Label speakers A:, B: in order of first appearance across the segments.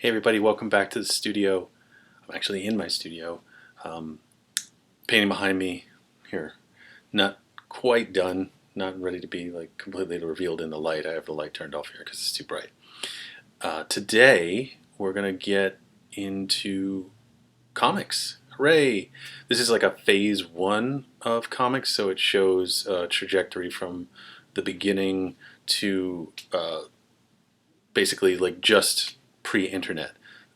A: Hey everybody, welcome back to the studio. I'm actually in my studio. Painting behind me here, not quite done, not ready to be like completely revealed in the light. I have the light turned off here because it's too bright. Today we're gonna get into comics. Hooray! This is like a phase one of comics, so it shows a trajectory from the beginning to basically like just pre-internet.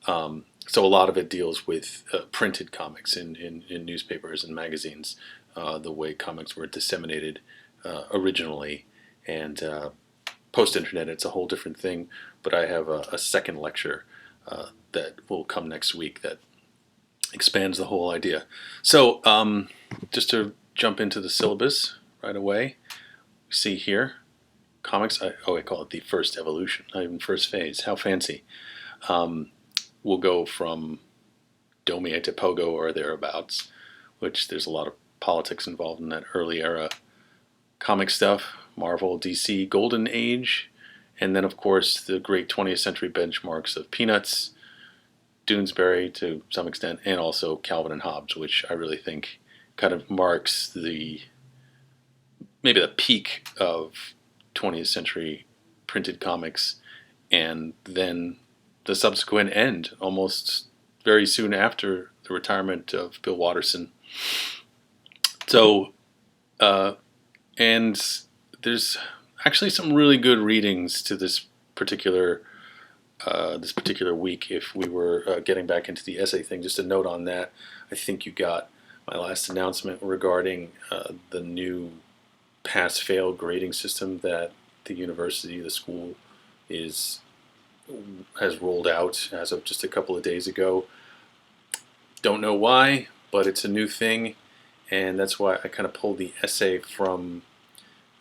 A: So a lot of it deals with printed comics in newspapers and magazines, the way comics were disseminated originally, and post-internet it's a whole different thing. But I have a second lecture that will come next week that expands the whole idea. So just to jump into the syllabus right away, we see here comics. I call it the first evolution, not even first phase. How fancy. We'll go from Domie to Pogo or thereabouts, which there's a lot of politics involved in that early era comic stuff. Marvel, DC, Golden Age, and then of course the great 20th century benchmarks of Peanuts, Doonesbury to some extent, and also Calvin and Hobbes, which I really think kind of marks maybe the peak of 20th century printed comics, and then the subsequent end, almost very soon after the retirement of Bill Watterson. So, and there's actually some really good readings to this particular week. If we were getting back into the essay thing, just a note on that. I think you got my last announcement regarding the new pass-fail grading system that the school has rolled out as of just a couple of days ago. Don't know why, but it's a new thing, and that's why I kind of pulled the essay from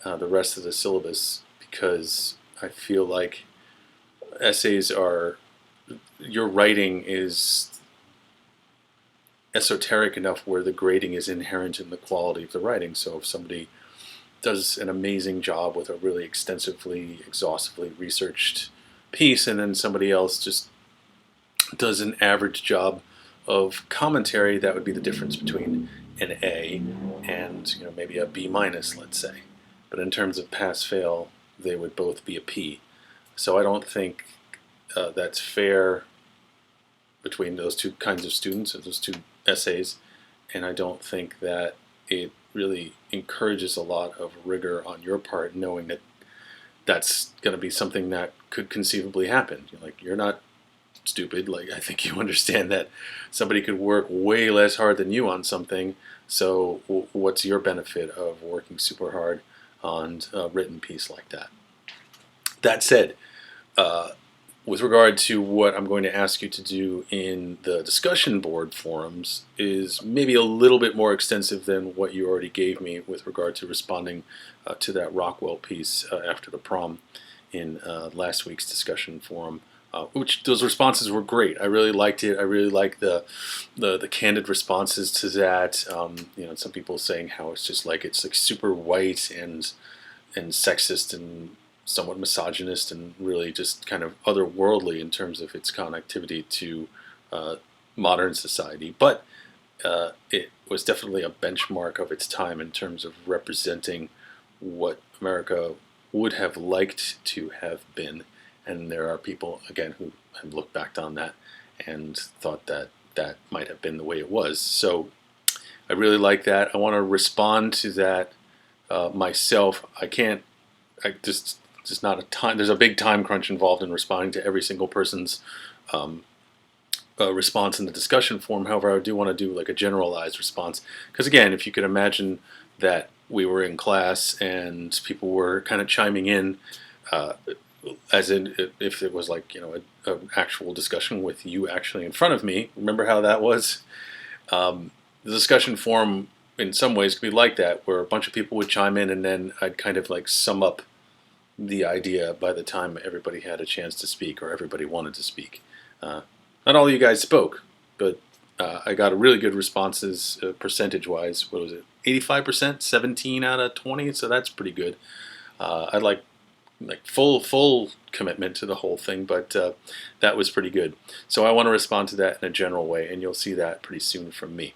A: the rest of the syllabus, because I feel like essays your writing is esoteric enough where the grading is inherent in the quality of the writing. So if somebody does an amazing job with a really extensively, exhaustively researched piece, and then somebody else just does an average job of commentary, that would be the difference between an A and maybe a B minus, let's say. But in terms of pass-fail, they would both be a P. So I don't think that's fair between those two kinds of students, or those two essays, and I don't think that it really encourages a lot of rigor on your part, knowing that that's going to be something that could conceivably happen. You're not stupid. I think you understand that somebody could work way less hard than you on something. So what's your benefit of working super hard on a written piece like that? That said, with regard to what I'm going to ask you to do in the discussion board forums is maybe a little bit more extensive than what you already gave me with regard to responding to that Rockwell piece after the prom in last week's discussion forum, which those responses were great. I really liked it. I really liked the candid responses to that. Some people saying how it's like super white and sexist and somewhat misogynist and really just kind of otherworldly in terms of its connectivity to modern society. But it was definitely a benchmark of its time in terms of representing what America would have liked to have been. And there are people, again, who have looked back on that and thought that that might have been the way it was. So I really like that. I want to respond to that myself. Just not a time. There's a big time crunch involved in responding to every single person's response in the discussion forum. However, I do want to do like a generalized response, because again, if you could imagine that we were in class and people were kind of chiming in, as in if it was like an actual discussion with you actually in front of me. Remember how that was? The discussion forum in some ways could be like that, where a bunch of people would chime in, and then I'd kind of like sum up the idea by the time everybody had a chance to speak, or everybody wanted to speak. Not all of you guys spoke, but I got really good responses percentage-wise. What was it? 85%, 17 out of 20, so that's pretty good. I'd like like full commitment to the whole thing, but that was pretty good. So I want to respond to that in a general way, and you'll see that pretty soon from me.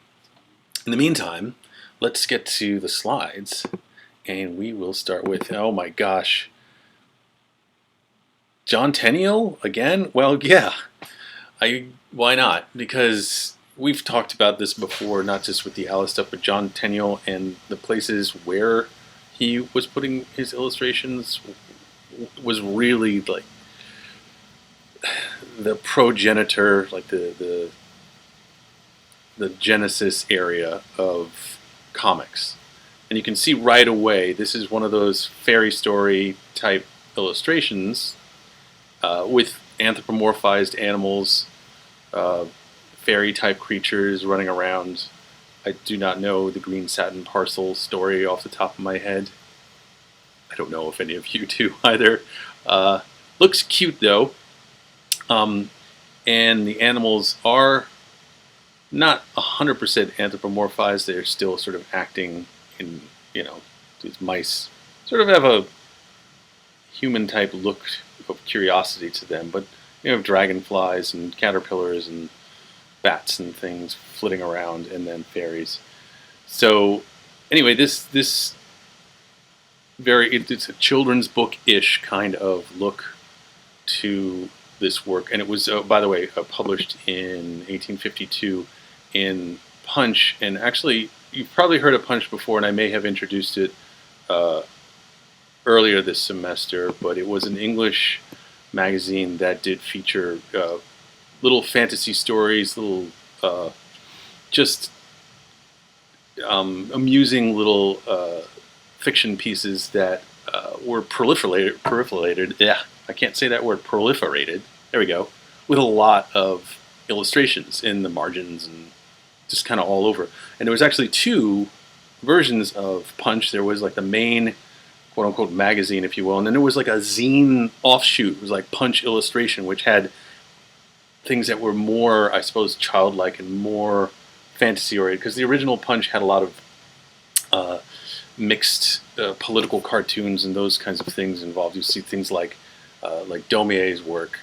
A: In the meantime, let's get to the slides, and we will start with, oh my gosh, John Tenniel again? Well, yeah, why not? Because we've talked about this before, not just with the ILLO stuff, but John Tenniel and the places where he was putting his illustrations was really like the progenitor, like the genesis area of comics. And you can see right away, this is one of those fairy story type illustrations with anthropomorphized animals, fairy type creatures running around. I do not know the green satin parcel story off the top of my head. I don't know if any of you do either. Looks cute though. And the animals are not 100% anthropomorphized. They're still sort of acting in, these mice sort of have a human type look of curiosity to them. But you have dragonflies and caterpillars and bats and things flitting around, and then fairies. So anyway, it's a children's book-ish kind of look to this work, and it was, by the way, published in 1852 in Punch. And actually, you've probably heard of Punch before, and I may have introduced it earlier this semester, but it was an English magazine that did feature little fantasy stories, little just amusing little fiction pieces that were proliferated. Yeah, I can't say that word. Proliferated. There we go. With a lot of illustrations in the margins and just kind of all over. And there was actually two versions of Punch. There was like the main quote-unquote magazine, if you will, and then there was like a zine offshoot. It was like Punch Illustration, which had things that were more, I suppose, childlike and more fantasy-oriented, because the original Punch had a lot of mixed political cartoons and those kinds of things involved. You see things like Daumier's work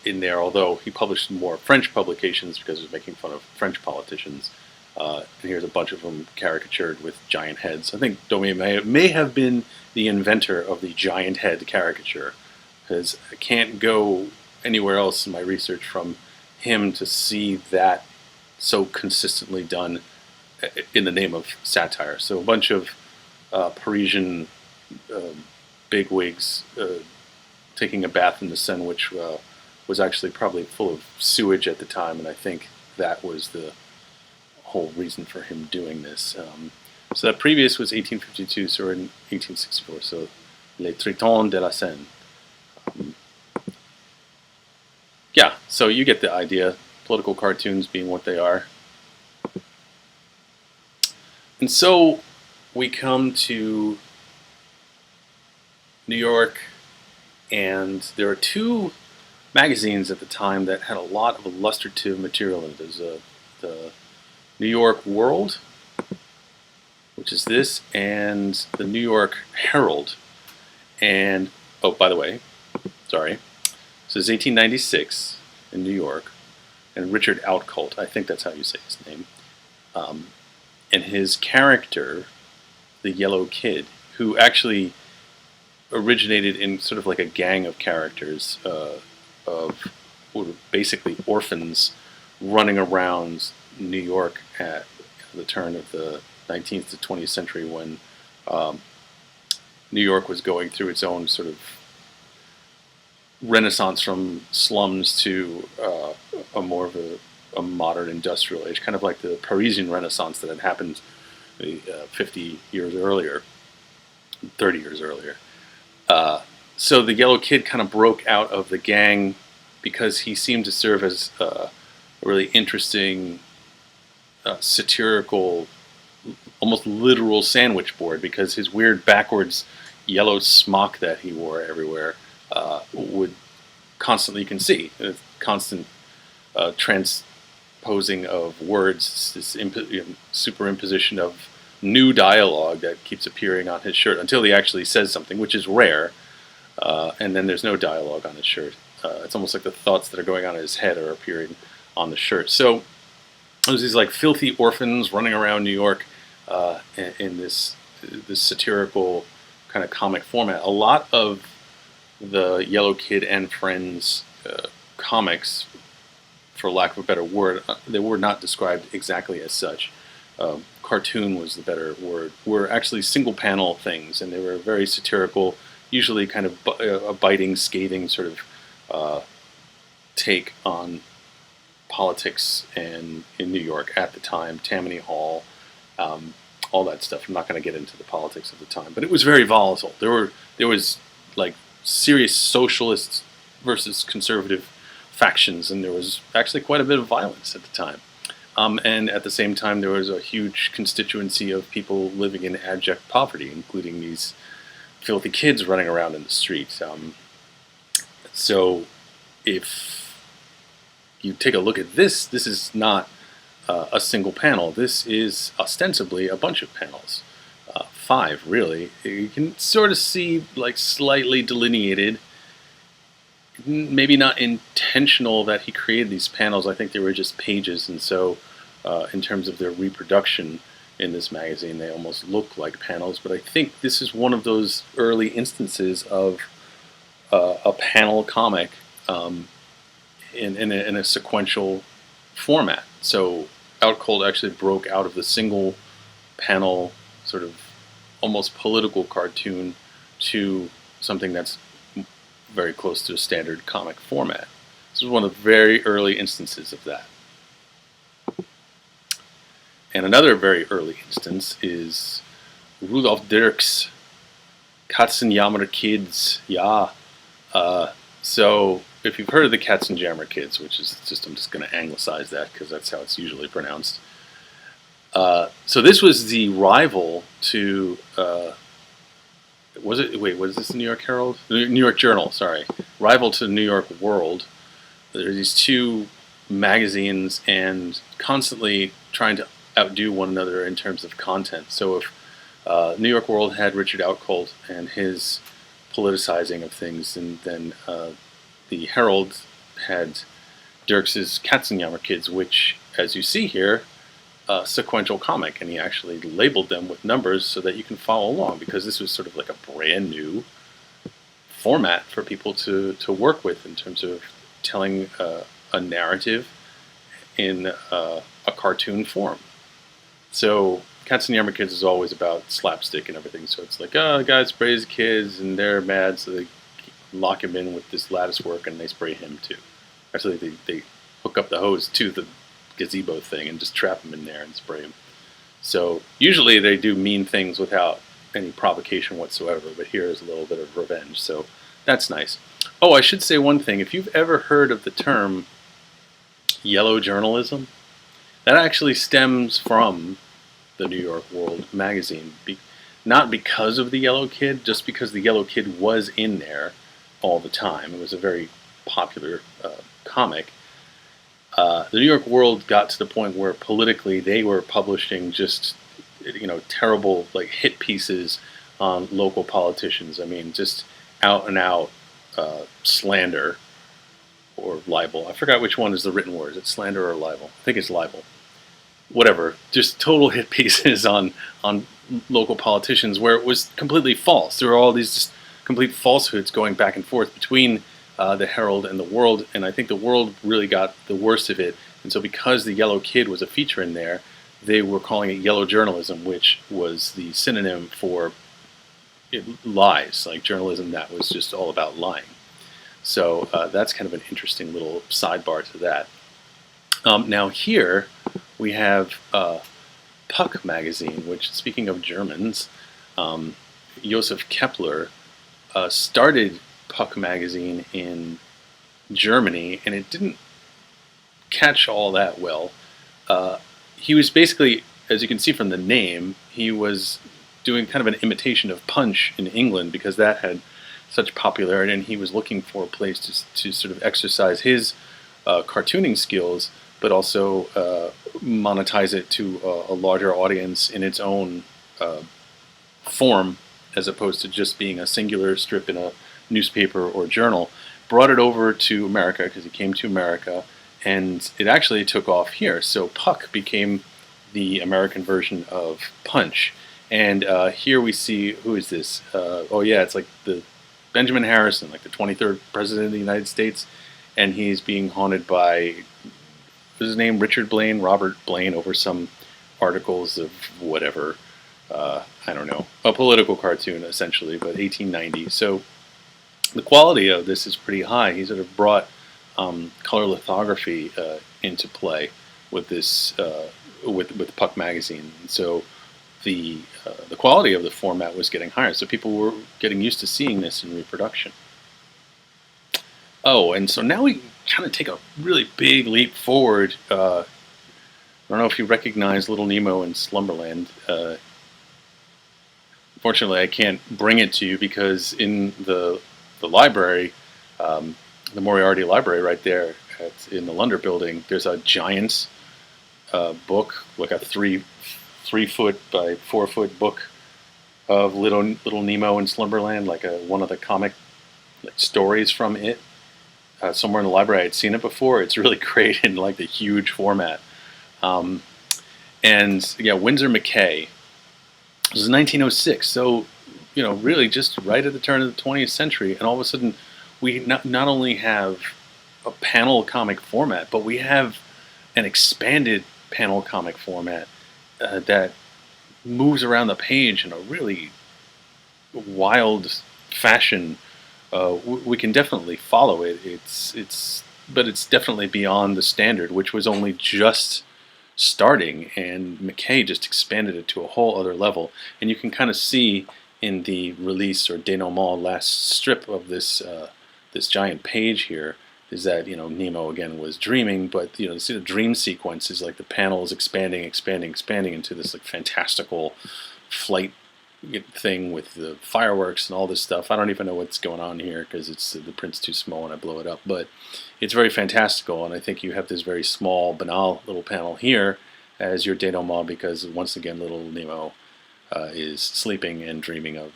A: in there, although he published more French publications because he was making fun of French politicians. And here's a bunch of them caricatured with giant heads. I think Daumier may have been the inventor of the giant head caricature, because I can't go anywhere else in my research from him to see that so consistently done in the name of satire. So a bunch of Parisian bigwigs taking a bath in the Seine, which was actually probably full of sewage at the time, and I think that was the whole reason for him doing this. So that previous was 1852, so we're in 1864, so Les Tritons de la Seine. Yeah, so you get the idea, political cartoons being what they are. And so we come to New York, and there are two magazines at the time that had a lot of illustrative material in it. There's the New York World, which is this, and the New York Herald. And, oh, by the way, sorry, this is 1896 in New York, and Richard Outcault, I think that's how you say his name, and his character, the Yellow Kid, who actually originated in sort of like a gang of characters of who were basically orphans running around New York at the turn of the 19th to 20th century, when New York was going through its own sort of renaissance from slums to a more of a modern industrial age, kind of like the Parisian Renaissance that had happened 50 years earlier, 30 years earlier. So the Yellow Kid kind of broke out of the gang because he seemed to serve as a really interesting satirical, almost literal sandwich board, because his weird backwards yellow smock that he wore everywhere would constantly, you can see, constant transposing of words, this superimposition of new dialogue that keeps appearing on his shirt until he actually says something, which is rare. and then there's no dialogue on his shirt. It's almost like the thoughts that are going on in his head are appearing on the shirt. So there's these like filthy orphans running around New York in this satirical kind of comic format. A lot of the Yellow Kid and Friends comics, for lack of a better word, they were not described exactly as such. Cartoon was the better word. Were actually single panel things, and they were very satirical, usually kind of a biting, scathing sort of take on politics and in New York at the time, Tammany Hall, all that stuff. I'm not going to get into the politics of the time, but it was very volatile. There was like serious socialist versus conservative factions, and there was actually quite a bit of violence at the time. And at the same time, there was a huge constituency of people living in abject poverty, including these filthy kids running around in the streets. So if you take a look at this, this is not a single panel. This is ostensibly a bunch of panels. 5, really. You can sort of see like slightly delineated. Maybe not intentional that he created these panels. I think they were just pages, and so in terms of their reproduction in this magazine, they almost look like panels. But I think this is one of those early instances of a panel comic in a sequential format. So Out Cold actually broke out of the single panel sort of almost political cartoon to something that's very close to a standard comic format. This is one of the very early instances of that. And another very early instance is Rudolf Dirks' Katzenjammer Kids. Yeah. So if you've heard of the Katzenjammer Kids, which is just, I'm just going to anglicize that because that's how it's usually pronounced. So this was the rival to was this the New York Herald? The New York Journal, sorry. Rival to the New York World. There are these two magazines and constantly trying to outdo one another in terms of content. So if New York World had Richard Outcold and his politicizing of things, and then the Herald had Dirks' Katzenjammer Kids, which, as you see here, sequential comic, and he actually labeled them with numbers so that you can follow along, because this was sort of like a brand new format for people to work with in terms of telling a narrative in a cartoon form. So Katzenjammer Kids is always about slapstick and everything, so it's like, oh, the guy sprays kids and they're mad, so they lock him in with this lattice work and they spray him too. Actually, they hook up the hose to the gazebo thing and just trap him in there and spray him. So usually they do mean things without any provocation whatsoever, but here is a little bit of revenge, so that's nice. Oh, I should say one thing. If you've ever heard of the term yellow journalism, that actually stems from the New York World magazine. Not because of the Yellow Kid, just because the Yellow Kid was in there all the time. It was a very popular comic. The New York World got to the point where politically they were publishing just, terrible like hit pieces on local politicians. I mean, just out and out slander or libel. I forgot which one is the written word. Is it slander or libel? I think it's libel. Whatever. Just total hit pieces on local politicians where it was completely false. There were all these just complete falsehoods going back and forth between the Herald and the World, and I think the World really got the worst of it. And so because the Yellow Kid was a feature in there, they were calling it yellow journalism, which was the synonym for lies, like journalism that was just all about lying. So that's kind of an interesting little sidebar to that. Now here we have Puck magazine, which, speaking of Germans, Josef Kepler started Puck magazine in Germany, and it didn't catch all that well. He was basically, as you can see from the name, he was doing kind of an imitation of Punch in England because that had such popularity, and he was looking for a place to sort of exercise his cartooning skills, but also monetize it to a larger audience in its own form, as opposed to just being a singular strip in a newspaper or journal, brought it over to America because he came to America, and it actually took off here. So Puck became the American version of Punch. And here we see, who is this? Oh yeah, it's like the Benjamin Harrison, like the 23rd president of the United States, and he's being haunted by, what's his name, Richard Blaine, Robert Blaine, over some articles of whatever, I don't know, a political cartoon essentially, but 1890. So the quality of this is pretty high. He sort of brought color lithography into play with this, with Puck magazine. And so the quality of the format was getting higher. So people were getting used to seeing this in reproduction. Oh, and so now we kind of take a really big leap forward. I don't know if you recognize Little Nemo in Slumberland. Unfortunately, I can't bring it to you because in the library, the Moriarty Library right there in the Lunder Building, there's a giant book, like a 3-foot by 4-foot book of Little Nemo in Slumberland, like one of the comic stories from it. Somewhere in the library, I'd seen it before. It's really great in like the huge format. And yeah, Winsor McCay. This is 1906, so really just right at the turn of the 20th century, and all of a sudden, we not only have a panel comic format, but we have an expanded panel comic format that moves around the page in a really wild fashion. We can definitely follow it. But it's definitely beyond the standard, which was only just starting, and McCay just expanded it to a whole other level. And you can kind of see in the release or denouement last strip of this this giant page here is that Nemo again was dreaming, but you see the dream sequence is like the panels expanding into this like fantastical flight thing with the fireworks and all this stuff. I don't even know what's going on here because the print's too small and I blow it up, but it's very fantastical, and I think you have this very small, banal little panel here as your denouement because once again Little Nemo is sleeping and dreaming of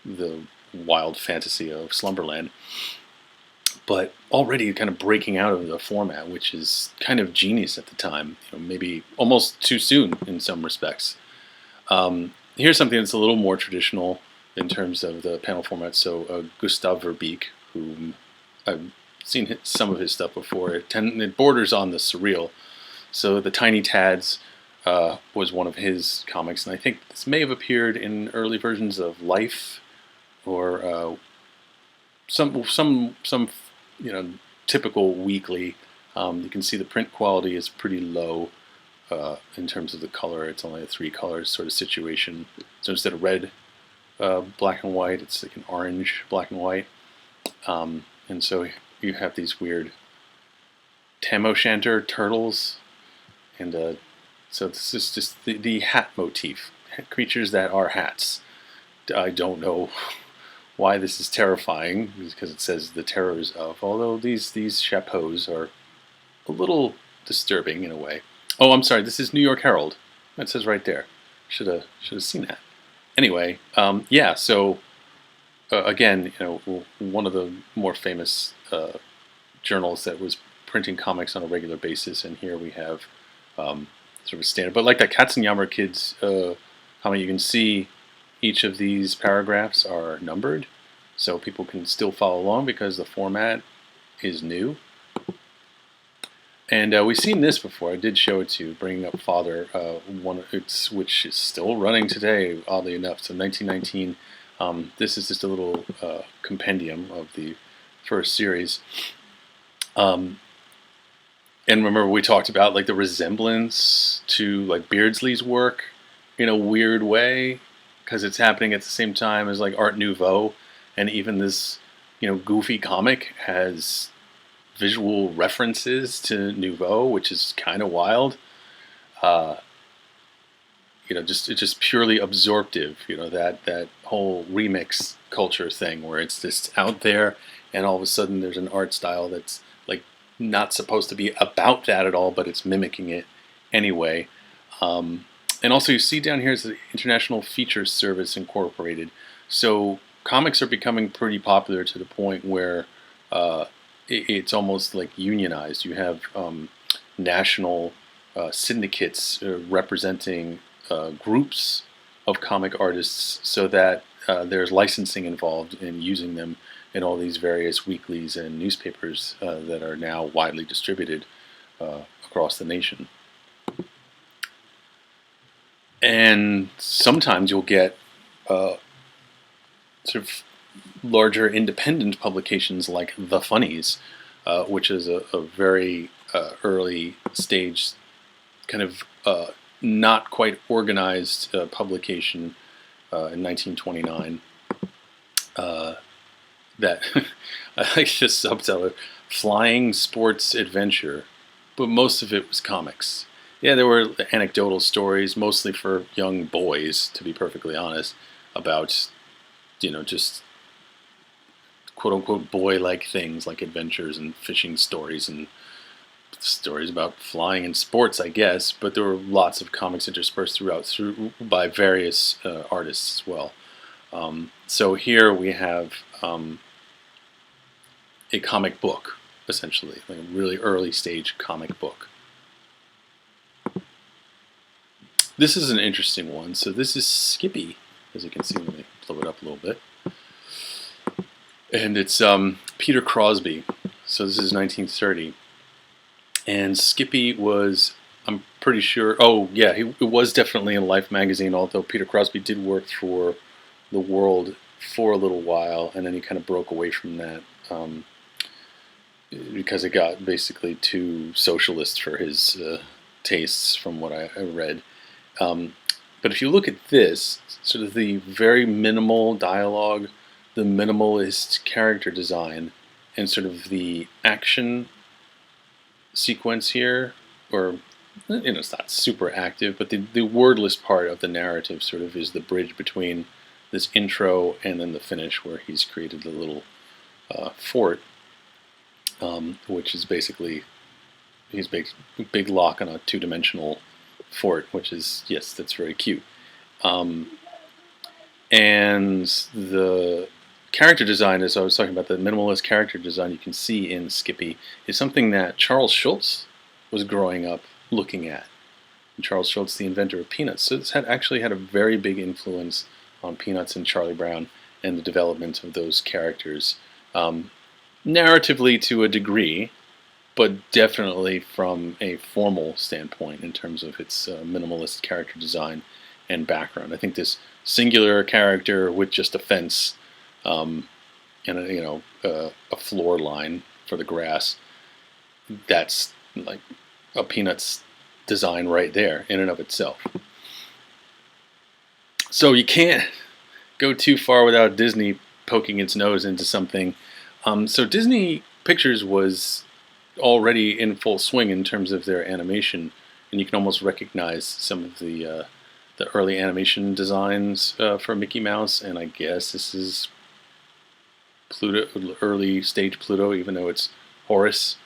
A: the wild fantasy of Slumberland, but already kind of breaking out of the format, which is kind of genius at the time, maybe almost too soon in some respects. Here's something that's a little more traditional in terms of the panel format. So Gustav Verbeek, who I've seen some of his stuff before, it borders on the surreal. So the Tiny Tads was one of his comics, and I think this may have appeared in early versions of Life or some typical weekly. You can see the print quality is pretty low. In terms of the color, it's only a 3 colors sort of situation. So instead of red, black and white, it's like an orange, black and white. And so you have these weird Tam O'Shanter turtles. And so this is just the hat motif. Creatures that are hats. I don't know why this is terrifying, because it says the terrors of, although these chapeaux are a little disturbing in a way. Oh, I'm sorry. This is New York Herald. That says right there. Should have seen that. Anyway, yeah. So again, one of the more famous journals that was printing comics on a regular basis, and here we have sort of a standard. But like that Katzenjammer Kids comic, you can see each of these paragraphs are numbered, so people can still follow along because the format is new. And we've seen this before. I did show it to you, Bringing Up Father, which is still running today, oddly enough. So 1919. This is just a little compendium of the first series. And remember we talked about like the resemblance to like Beardsley's work in a weird way, because it's happening at the same time as like Art Nouveau, and even this goofy comic has visual references to Nouveau, which is kind of wild. It's just purely absorptive. That whole remix culture thing where it's just out there, and all of a sudden there's an art style that's like not supposed to be about that at all, but it's mimicking it anyway. And also you see down here is the International Features Service Incorporated. So comics are becoming pretty popular to the point where it's almost like unionized. You have national syndicates representing groups of comic artists, so that there's licensing involved in using them in all these various weeklies and newspapers that are now widely distributed across the nation. And sometimes you'll get sort of larger independent publications like The Funnies, which is a very early stage, kind of not quite organized publication in 1929. That I like this subtitle, Flying Sports Adventure, but most of it was comics. Yeah, there were anecdotal stories, mostly for young boys, to be perfectly honest, about, just quote-unquote boy-like things like adventures and fishing stories and stories about flying and sports, I guess, but there were lots of comics interspersed through by various artists as well. So here we have a comic book, essentially, like a really early stage comic book. This is an interesting one. So this is Skippy, as you can see. Let me blow it up a little bit. And it's Peter Crosby. So this is 1930. And Skippy was, I'm pretty sure, oh yeah, it was definitely in Life magazine, although Peter Crosby did work for the World for a little while, and then he kind of broke away from that because it got basically too socialist for his tastes, from what I read. But if you look at this, sort of the very minimal dialogue, the minimalist character design, and sort of the action sequence here, or it's not super active, but the wordless part of the narrative sort of is the bridge between this intro and then the finish, where he's created the little fort, which is basically his big lock on a two-dimensional fort, which is, yes, that's very cute. And the character design, as I was talking about, the minimalist character design you can see in Skippy, is something that Charles Schulz was growing up looking at. And Charles Schulz, the inventor of Peanuts. So it's actually had a very big influence on Peanuts and Charlie Brown and the development of those characters. Narratively to a degree, but definitely from a formal standpoint in terms of its minimalist character design and background. I think this singular character with just a fence and a floor line for the grass, that's like a Peanuts design right there in and of itself. So you can't go too far without Disney poking its nose into something. So Disney Pictures was already in full swing in terms of their animation, and you can almost recognize some of the early animation designs for Mickey Mouse, and I guess this is Pluto, early stage Pluto, even though it's Horace.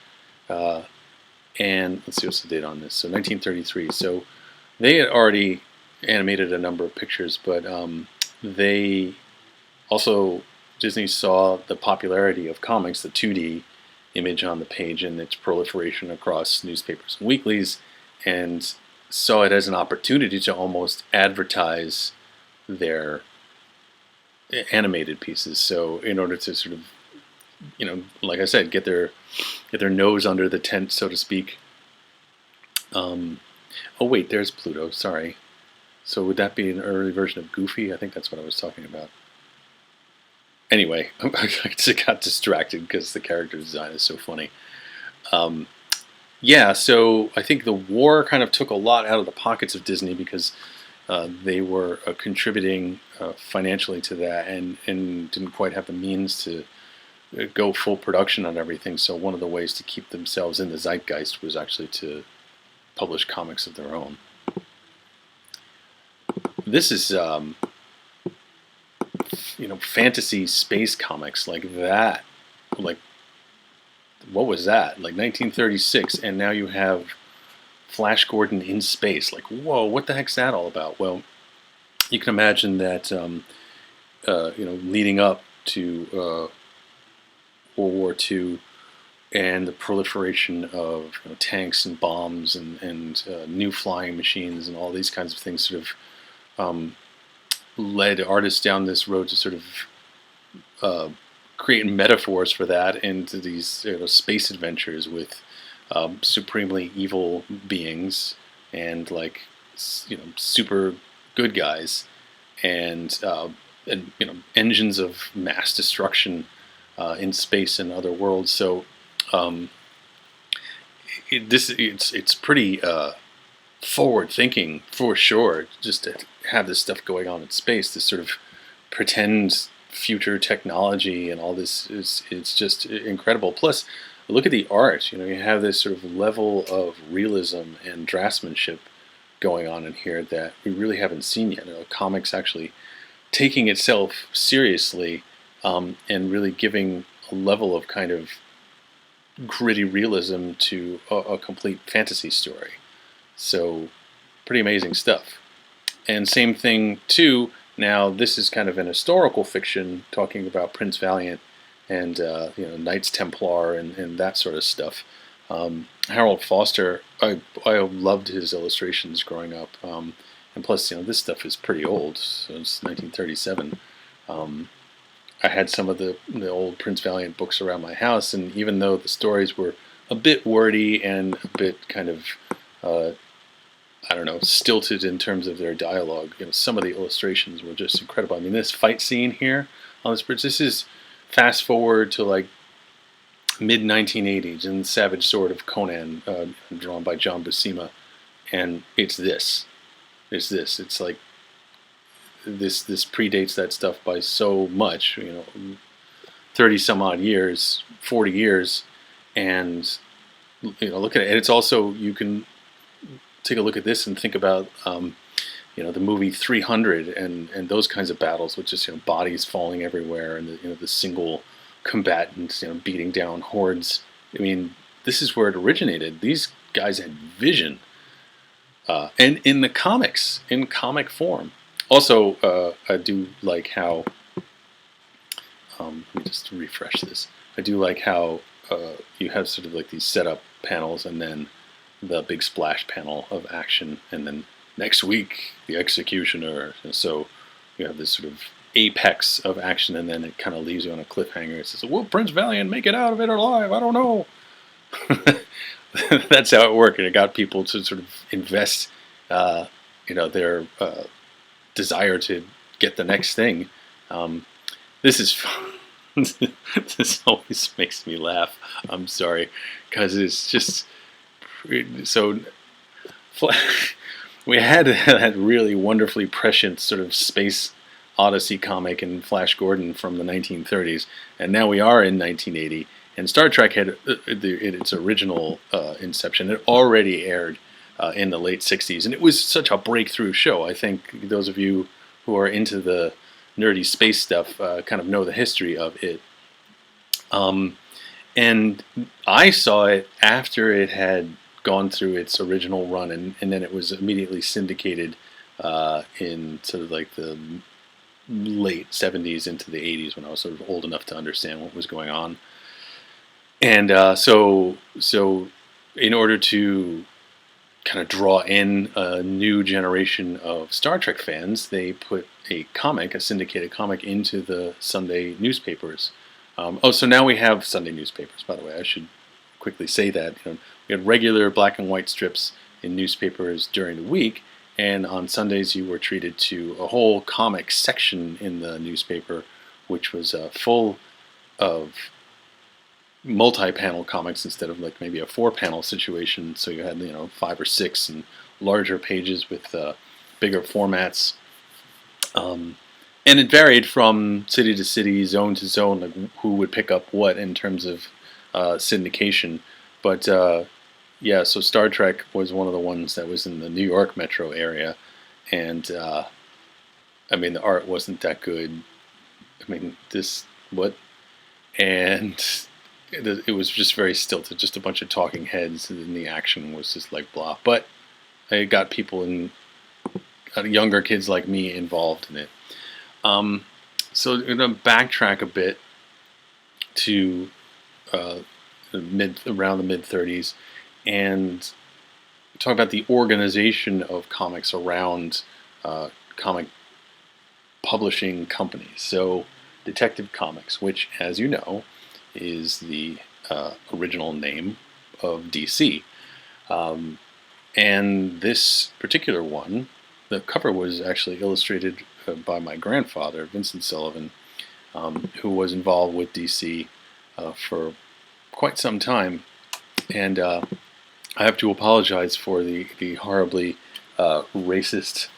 A: And let's see what's the date on this. So 1933. So they had already animated a number of pictures, but they also, Disney saw the popularity of comics, the 2D image on the page, and its proliferation across newspapers and weeklies, and saw it as an opportunity to almost advertise their animated pieces. So in order to sort of, like I said, get their nose under the tent, so to speak. Oh wait, there's Pluto, sorry. So would that be an early version of Goofy? I think that's what I was talking about. Anyway, I just got distracted because the character design is so funny. Yeah, so I think the war kind of took a lot out of the pockets of Disney because they were contributing financially to that and didn't quite have the means to go full production on everything. So one of the ways to keep themselves in the zeitgeist was actually to publish comics of their own. This is, fantasy space comics like that. Like, what was that? Like 1936, and now you have Flash Gordon in space. Like, whoa, what the heck's that all about? Well, you can imagine that leading up to World War II and the proliferation of tanks and bombs and new flying machines and all these kinds of things sort of led artists down this road to sort of create metaphors for that into these space adventures with supremely evil beings and like super good guys and engines of mass destruction in space and other worlds. So it's pretty forward thinking for sure, just to have this stuff going on in space, this sort of pretend future technology and all this it's just incredible. Plus, look at the art. You have this sort of level of realism and draftsmanship going on in here that we really haven't seen yet. Comics actually taking itself seriously and really giving a level of kind of gritty realism to a complete fantasy story. So pretty amazing stuff. And same thing too, now this is kind of an historical fiction talking about Prince Valiant and Knights Templar and that sort of stuff. Harold Foster, I loved his illustrations growing up, and plus this stuff is pretty old, so it's 1937. I had some of the old Prince Valiant books around my house, and even though the stories were a bit wordy and a bit kind of stilted in terms of their dialogue, some of the illustrations were just incredible. I mean, this fight scene here on this bridge, this is fast forward to like mid-1980s in Savage Sword of Conan, drawn by John Buscema, and it's like this predates that stuff by so much, 30 some odd years, 40 years, and look at it. And it's also, you can take a look at this and think about the movie 300 and those kinds of battles with just bodies falling everywhere and the single combatants beating down hordes. I mean, this is where it originated. These guys had vision, and in the comics, in comic form. Also, I do like how let me just refresh this. I do like how you have sort of like these setup panels and then the big splash panel of action, and then next week the executioner. And so you have this sort of apex of action, and then it kind of leaves you on a cliffhanger. It says, "Will Prince Valiant make it out of it alive? I don't know." That's how it worked, and it got people to sort of invest, their desire to get the next thing. This is this always makes me laugh. I'm sorry, because it's just so. We had that really wonderfully prescient sort of space odyssey comic in Flash Gordon from the 1930s, and now we are in 1980. And Star Trek had its original inception. It already aired in the late 60s, and it was such a breakthrough show. I think those of you who are into the nerdy space stuff kind of know the history of it. And I saw it after it had gone through its original run, and then it was immediately syndicated in sort of like the late 70s into the 80s, when I was sort of old enough to understand what was going on. And so in order to kind of draw in a new generation of Star Trek fans, they put a syndicated comic, into the Sunday newspapers. So now we have Sunday newspapers, by the way. I should quickly say that. We had regular black and white strips in newspapers during the week, and on Sundays you were treated to a whole comic section in the newspaper, which was full of multi-panel comics instead of like maybe a 4-panel situation. So you had 5 or 6 and larger pages with bigger formats, and it varied from city to city, zone to zone, like who would pick up what in terms of syndication. But yeah, so Star Trek was one of the ones that was in the New York metro area, and I mean, the art wasn't that good. I mean, and it was just very stilted, just a bunch of talking heads, and the action was just like blah. But it got people younger kids like me involved in it. So I'm going to backtrack a bit to around the mid 30s and talk about the organization of comics around comic publishing companies. So Detective Comics, which, as you know, is the original name of DC. And this particular one, the cover was actually illustrated by my grandfather, Vincent Sullivan, who was involved with DC for quite some time. And I have to apologize for the horribly racist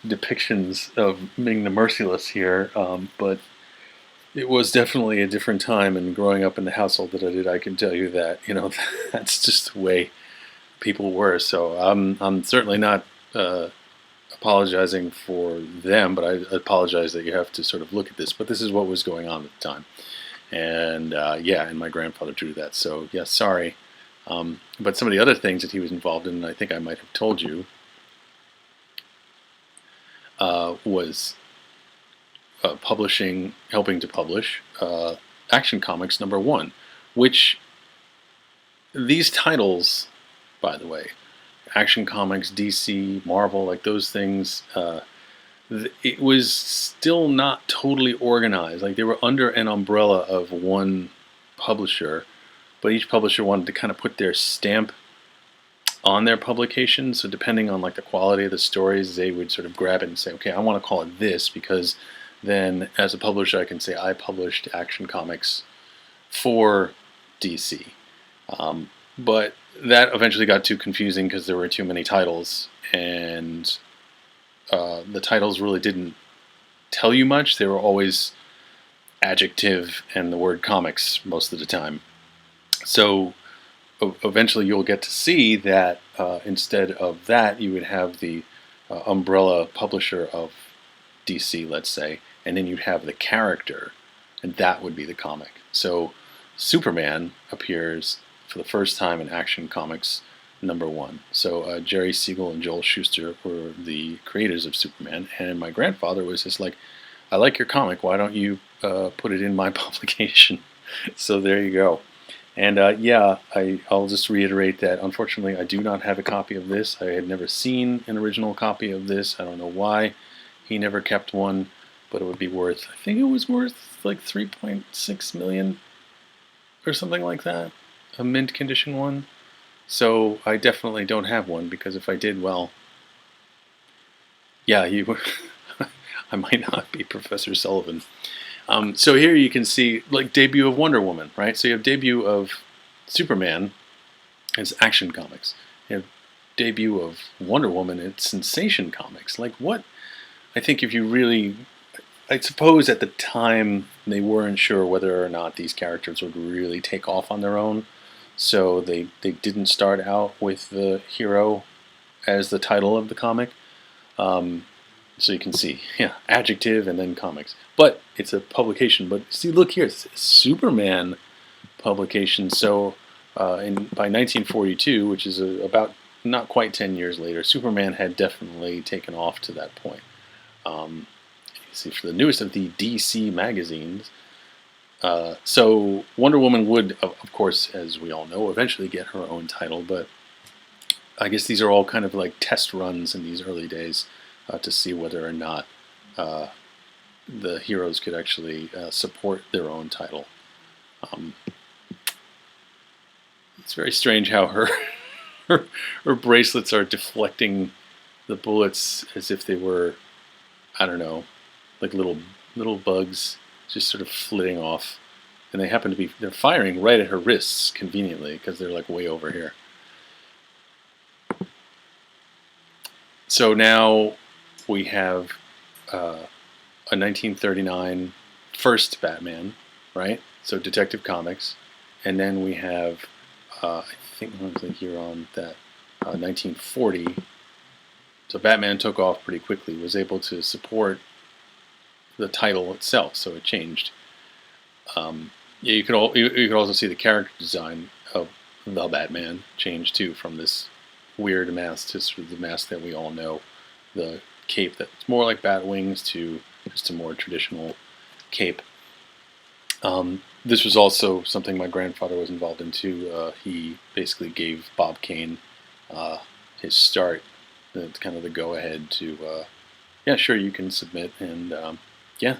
A: depictions of Ming the Merciless here, but it was definitely a different time, and growing up in the household that I did, I can tell you that, that's just the way people were. So I'm certainly not apologizing for them, but I apologize that you have to sort of look at this. But this is what was going on at the time. And and my grandfather drew that. So yeah, sorry. But some of the other things that he was involved in, I think I might have told you, was helping to publish Action Comics #1, which these titles, by the way, Action Comics, DC, Marvel, like those things, it was still not totally organized. Like they were under an umbrella of one publisher, but each publisher wanted to kind of put their stamp on their publication. So depending on like the quality of the stories, they would sort of grab it and say, okay, I want to call it this because then as a publisher I can say I published Action Comics for DC. But that eventually got too confusing because there were too many titles, and the titles really didn't tell you much. They were always adjective and the word comics most of the time. So eventually you'll get to see that instead of that, you would have the umbrella publisher of DC, let's say, and then you'd have the character, and that would be the comic. So Superman appears for the first time in Action Comics #1. So Jerry Siegel and Joel Shuster were the creators of Superman, and my grandfather was just like, I like your comic, why don't you put it in my publication? So there you go. And I'll just reiterate that unfortunately I do not have a copy of this. I had never seen an original copy of this. I don't know why he never kept one, but it would be worth, I think it was worth like $3.6 million or something like that, a mint condition one. So I definitely don't have one, because if I did, well, yeah, I might not be Professor Sullivan. So here you can see like debut of Wonder Woman, right? So you have debut of Superman as Action Comics. You have debut of Wonder Woman at Sensation Comics. Like what? I think if you really, I suppose at the time they weren't sure whether or not these characters would really take off on their own. So they didn't start out with the hero as the title of the comic. So you can see, yeah, adjective and then comics. But it's a publication. But see, look here, it's a Superman publication. So by 1942, which is about not quite 10 years later, Superman had definitely taken off to that point. You see, for the newest of the DC magazines, so Wonder Woman would, of course, as we all know, eventually get her own title, but I guess these are all kind of like test runs in these early days to see whether or not the heroes could actually support their own title. It's very strange how her bracelets are deflecting the bullets as if they were, I don't know, like little bugs just sort of flitting off, and they're firing right at her wrists conveniently because they're like way over here. So now we have a 1939 first Batman, right? So Detective Comics, and then we have I think I'm here on that 1940. So Batman took off pretty quickly, was able to support the title itself, so it changed. You could also see the character design of the Batman change too, from this weird mask to sort of the mask that we all know, the cape that's more like bat wings to just a more traditional cape. This was also something my grandfather was involved in too. He basically gave Bob Kane his start, kind of the go-ahead to, yeah, sure, you can submit, and yeah,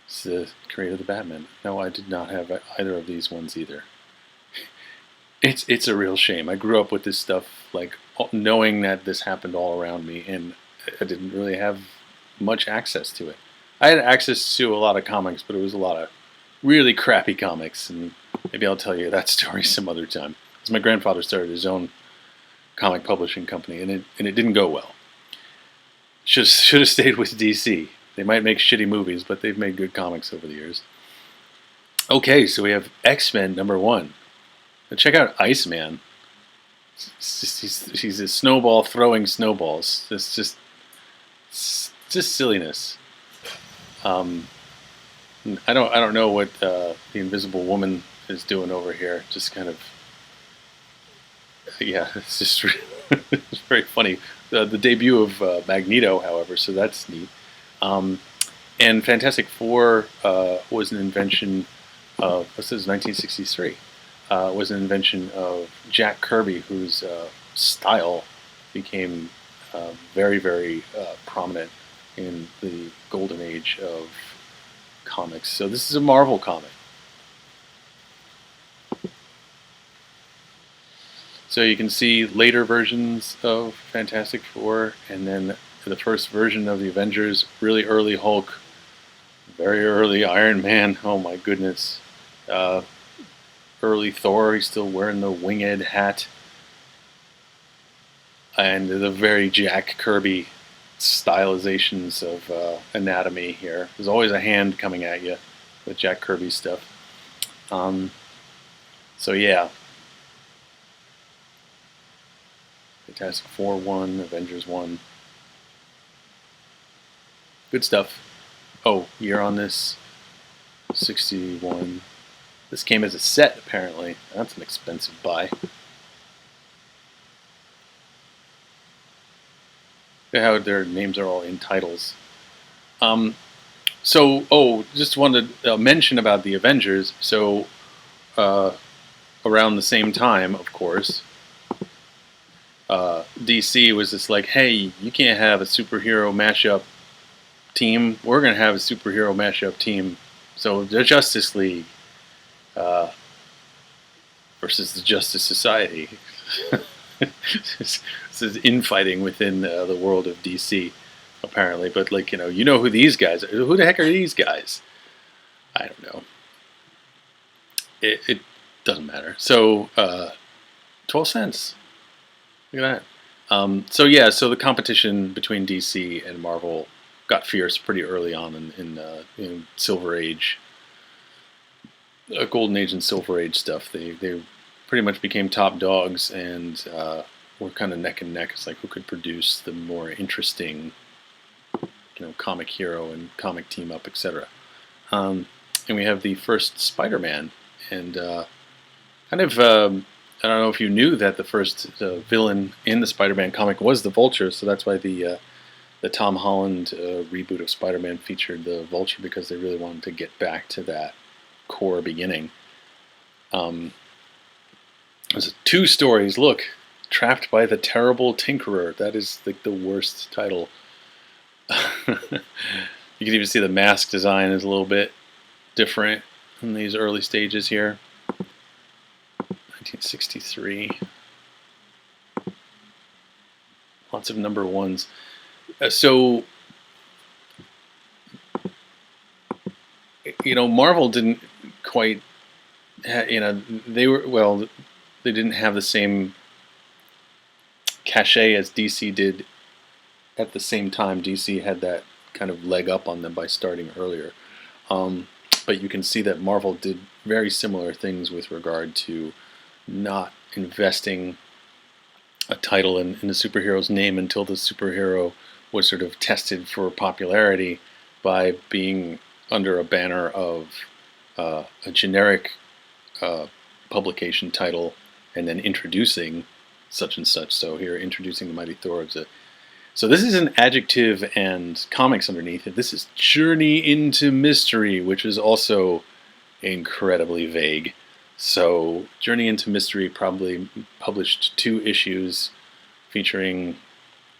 A: it's the creator of the Batman. No, I did not have either of these ones either. It's a real shame. I grew up with this stuff, like knowing that this happened all around me, and I didn't really have much access to it. I had access to a lot of comics, but it was a lot of really crappy comics, and maybe I'll tell you that story some other time. Because my grandfather started his own comic publishing company, and it didn't go well. Should have stayed with DC. They might make shitty movies, but they've made good comics over the years. Okay, so we have X-Men #1. Now check out Iceman. He's a snowball throwing snowballs. It's just silliness. I don't know what the Invisible Woman is doing over here. Just kind of, yeah, it's just it's very funny. The debut of Magneto, however, so that's neat. And Fantastic Four was an invention of, this is 1963, was an invention of Jack Kirby, whose style became very, very prominent in the golden age of comics. So this is a Marvel comic. So you can see later versions of Fantastic Four, and then the first version of the Avengers, really early Hulk, very early Iron Man, oh my goodness. Early Thor, he's still wearing the winged hat. And the very Jack Kirby stylizations of anatomy here. There's always a hand coming at you with Jack Kirby stuff. So yeah. Fantastic Four 1, Avengers 1. Good stuff. Oh, year on this, 61. This came as a set, apparently. That's an expensive buy. Look how their names are all in titles. Just wanted to mention about the Avengers. So, around the same time, of course, DC was just like, hey, you can't have a superhero mashup team. We're going to have a superhero mashup team. So the Justice League versus the Justice Society. This is infighting within the world of DC, apparently. But, like, you know who these guys are. Who the heck are these guys? I don't know. It doesn't matter. So, 12 cents. Look at that. So the competition between DC and Marvel got fierce pretty early on in Silver Age, Golden Age and Silver Age stuff. They pretty much became top dogs and were kind of neck and neck. It's like who could produce the more interesting, comic hero and comic team up, etc. And we have the first Spider-Man, and kind of. I don't know if you knew that the first villain in the Spider-Man comic was the Vulture, so that's why the Tom Holland reboot of Spider-Man featured the Vulture, because they really wanted to get back to that core beginning. There's 2 stories. Look, Trapped by the Terrible Tinkerer. That is like the worst title. You can even see the mask design is a little bit different in these early stages here. 1963. Lots of #1s. Marvel didn't quite, they didn't have the same cachet as DC did at the same time. DC had that kind of leg up on them by starting earlier. But you can see that Marvel did very similar things with regard to not investing a title in the superhero's name until the superhero was sort of tested for popularity by being under a banner of a generic publication title and then introducing such and such. So here, introducing the Mighty Thor is So this is an adjective and comics underneath it. This is Journey into Mystery, which is also incredibly vague. So Journey into Mystery probably published 2 issues featuring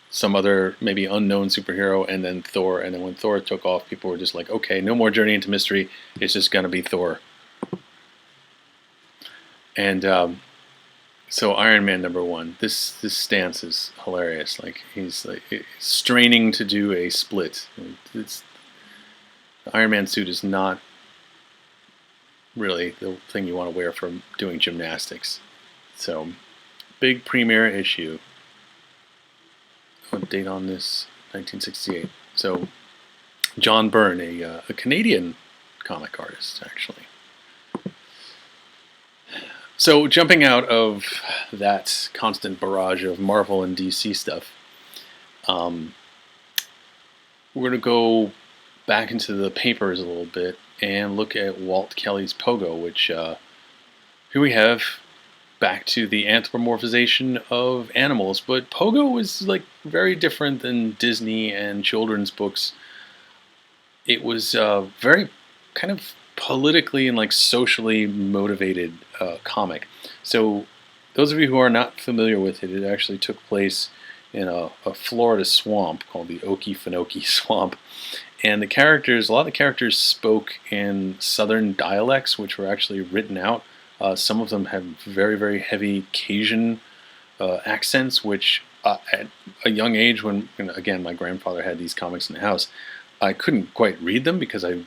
A: some other maybe unknown superhero, and then Thor. And then when Thor took off, people were just like, okay, no more Journey into Mystery. It's just going to be Thor. And so Iron Man #1. This stance is hilarious. Like he's like straining to do a split. The Iron Man suit is not really the thing you want to wear for doing gymnastics. So big premiere issue. What date on this? 1968. So John Byrne, a Canadian comic artist, actually. So jumping out of that constant barrage of Marvel and DC stuff, we're going to go back into the papers a little bit and look at Walt Kelly's Pogo, which here we have back to the anthropomorphization of animals. But Pogo was like very different than Disney and children's books. It was very kind of politically and like socially motivated comic. So those of you who are not familiar with it, it actually took place in a Florida swamp called the Okefenokee Swamp. And the characters, a lot of the characters spoke in southern dialects, which were actually written out. Some of them had very, very heavy Cajun accents, which at a young age, when again my grandfather had these comics in the house, I couldn't quite read them because I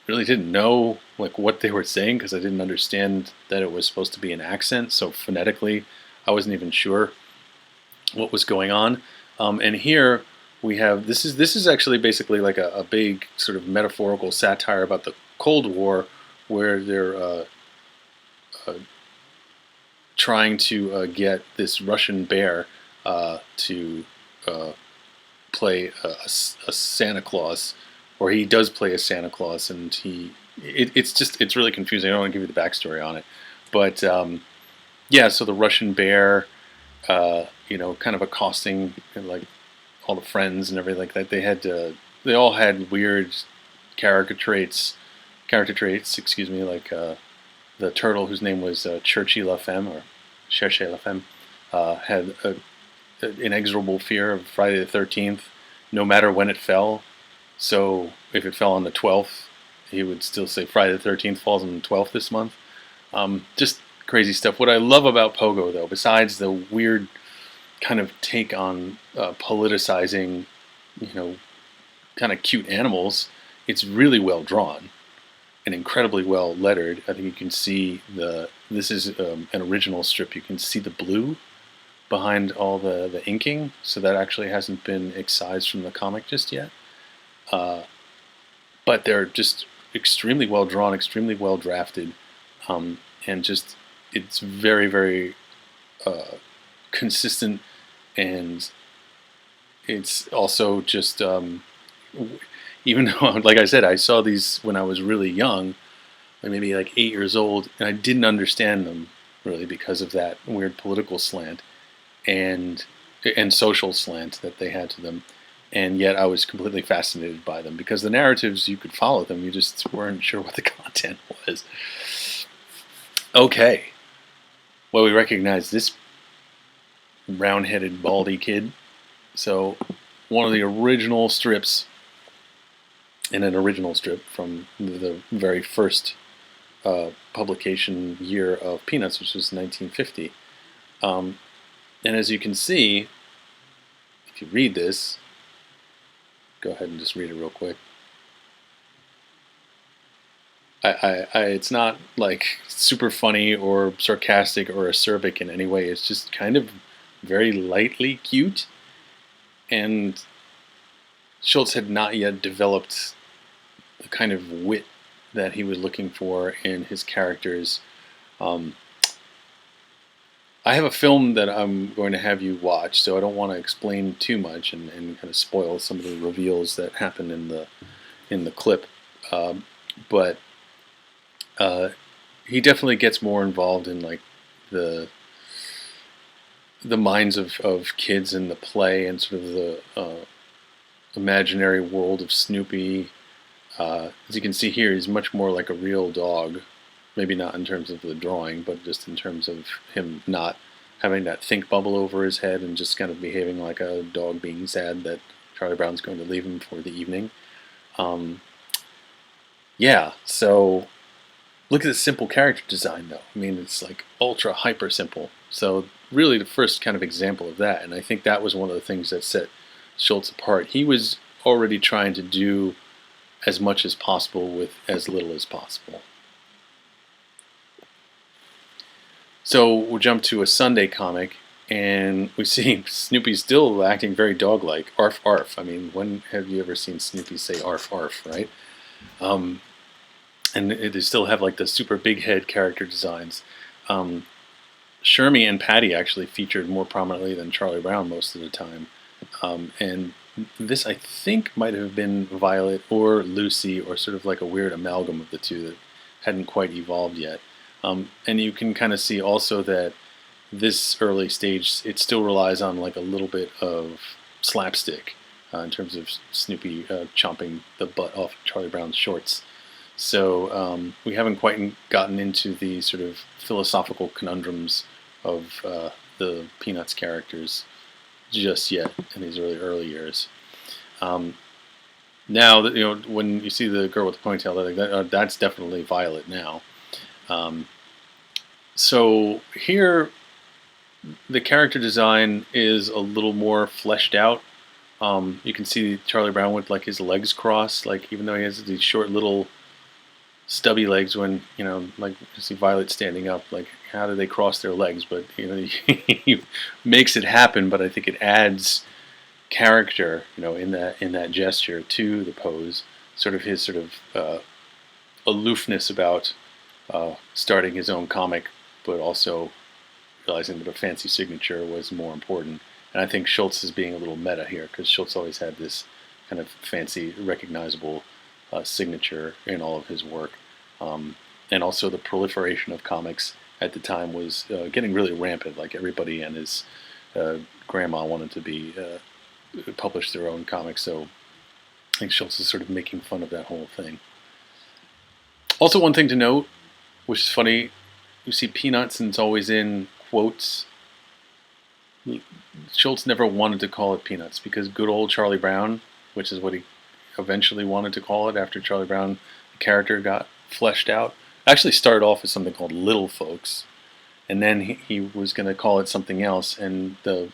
A: really didn't know like what they were saying, because I didn't understand that it was supposed to be an accent. So phonetically, I wasn't even sure what was going on. And here we have this is actually basically like a big sort of metaphorical satire about the Cold War, where they're trying to get this Russian bear to play a Santa Claus, or he does play a Santa Claus, and it's really confusing. I don't want to give you the backstory on it, but yeah. So the Russian bear, kind of accosting like all the friends and everything like that. They all had weird character traits. Excuse me, like the turtle whose name was Cherchy La Femme, or Cherchez La Femme, had an inexorable fear of Friday the 13th, no matter when it fell. So if it fell on the 12th, he would still say Friday the 13th falls on the 12th this month. Just crazy stuff. What I love about Pogo, though, besides the weird kind of take on politicizing, kind of cute animals, it's really well drawn and incredibly well lettered. I think you can see this is an original strip. You can see the blue behind all the inking, so that actually hasn't been excised from the comic just yet. But they're just extremely well drawn, extremely well drafted, and just it's very, very consistent, and it's also just even though, like I said, I saw these when I was really young, like maybe like 8 years old, and I didn't understand them really because of that weird political slant and social slant that they had to them. And yet I was completely fascinated by them because the narratives, you could follow them, you just weren't sure what the content was. Okay. Well, we recognize this round-headed, baldy kid. So one of the original strips, and an original strip from the very first publication year of Peanuts, which was 1950. And as you can see, if you read this, go ahead and just read it real quick. It's not like super funny or sarcastic or acerbic in any way. It's just kind of very lightly cute. And Schultz had not yet developed the kind of wit that he was looking for in his characters. I have a film that I'm going to have you watch, so I don't want to explain too much and kind of spoil some of the reveals that happen in the clip. But he definitely gets more involved in like the the minds of kids in the play and sort of the imaginary world of Snoopy. As you can see here, he's much more like a real dog. Maybe not in terms of the drawing, but just in terms of him not having that think bubble over his head and just kind of behaving like a dog being sad that Charlie Brown's going to leave him for the evening. Yeah, so look at the simple character design though. I mean, it's like ultra hyper simple. So really the first kind of example of that, and I think that was one of the things that set Schultz apart. He was already trying to do as much as possible with as little as possible. So we'll jump to a Sunday comic, and we see Snoopy still acting very dog-like. Arf, arf. I mean, when have you ever seen Snoopy say arf, arf, right? And they still have like the super big head character designs. Shermie and Patty actually featured more prominently than Charlie Brown most of the time. And this, I think, might have been Violet or Lucy, or sort of like a weird amalgam of the two that hadn't quite evolved yet. And you can kind of see also that this early stage, it still relies on like a little bit of slapstick in terms of Snoopy chomping the butt off Charlie Brown's shorts. So we haven't quite gotten into the sort of philosophical conundrums of the Peanuts characters just yet in these early years. Now that, you know, when you see the girl with the ponytail, that's definitely Violet now. So here, the character design is a little more fleshed out. You can see Charlie Brown with like his legs crossed, like even though he has these short little stubby legs, when, you know, like you see Violet standing up, like how do they cross their legs? But, you know, he makes it happen, but I think it adds character, you know, in that gesture to the pose, sort of his sort of aloofness about starting his own comic, but also realizing that a fancy signature was more important. And I think Schultz is being a little meta here, because Schultz always had this kind of fancy, recognizable signature in all of his work. And also the proliferation of comics at the time was getting really rampant. Like everybody and his grandma wanted to be publish their own comics, so I think Schultz is sort of making fun of that whole thing. Also, one thing to note, which is funny, you see Peanuts and it's always in quotes. Schultz never wanted to call it Peanuts, because good old Charlie Brown, which is what he eventually wanted to call it after Charlie Brown, the character, got fleshed out, actually started off as something called Little Folks, and then he was going to call it something else, and the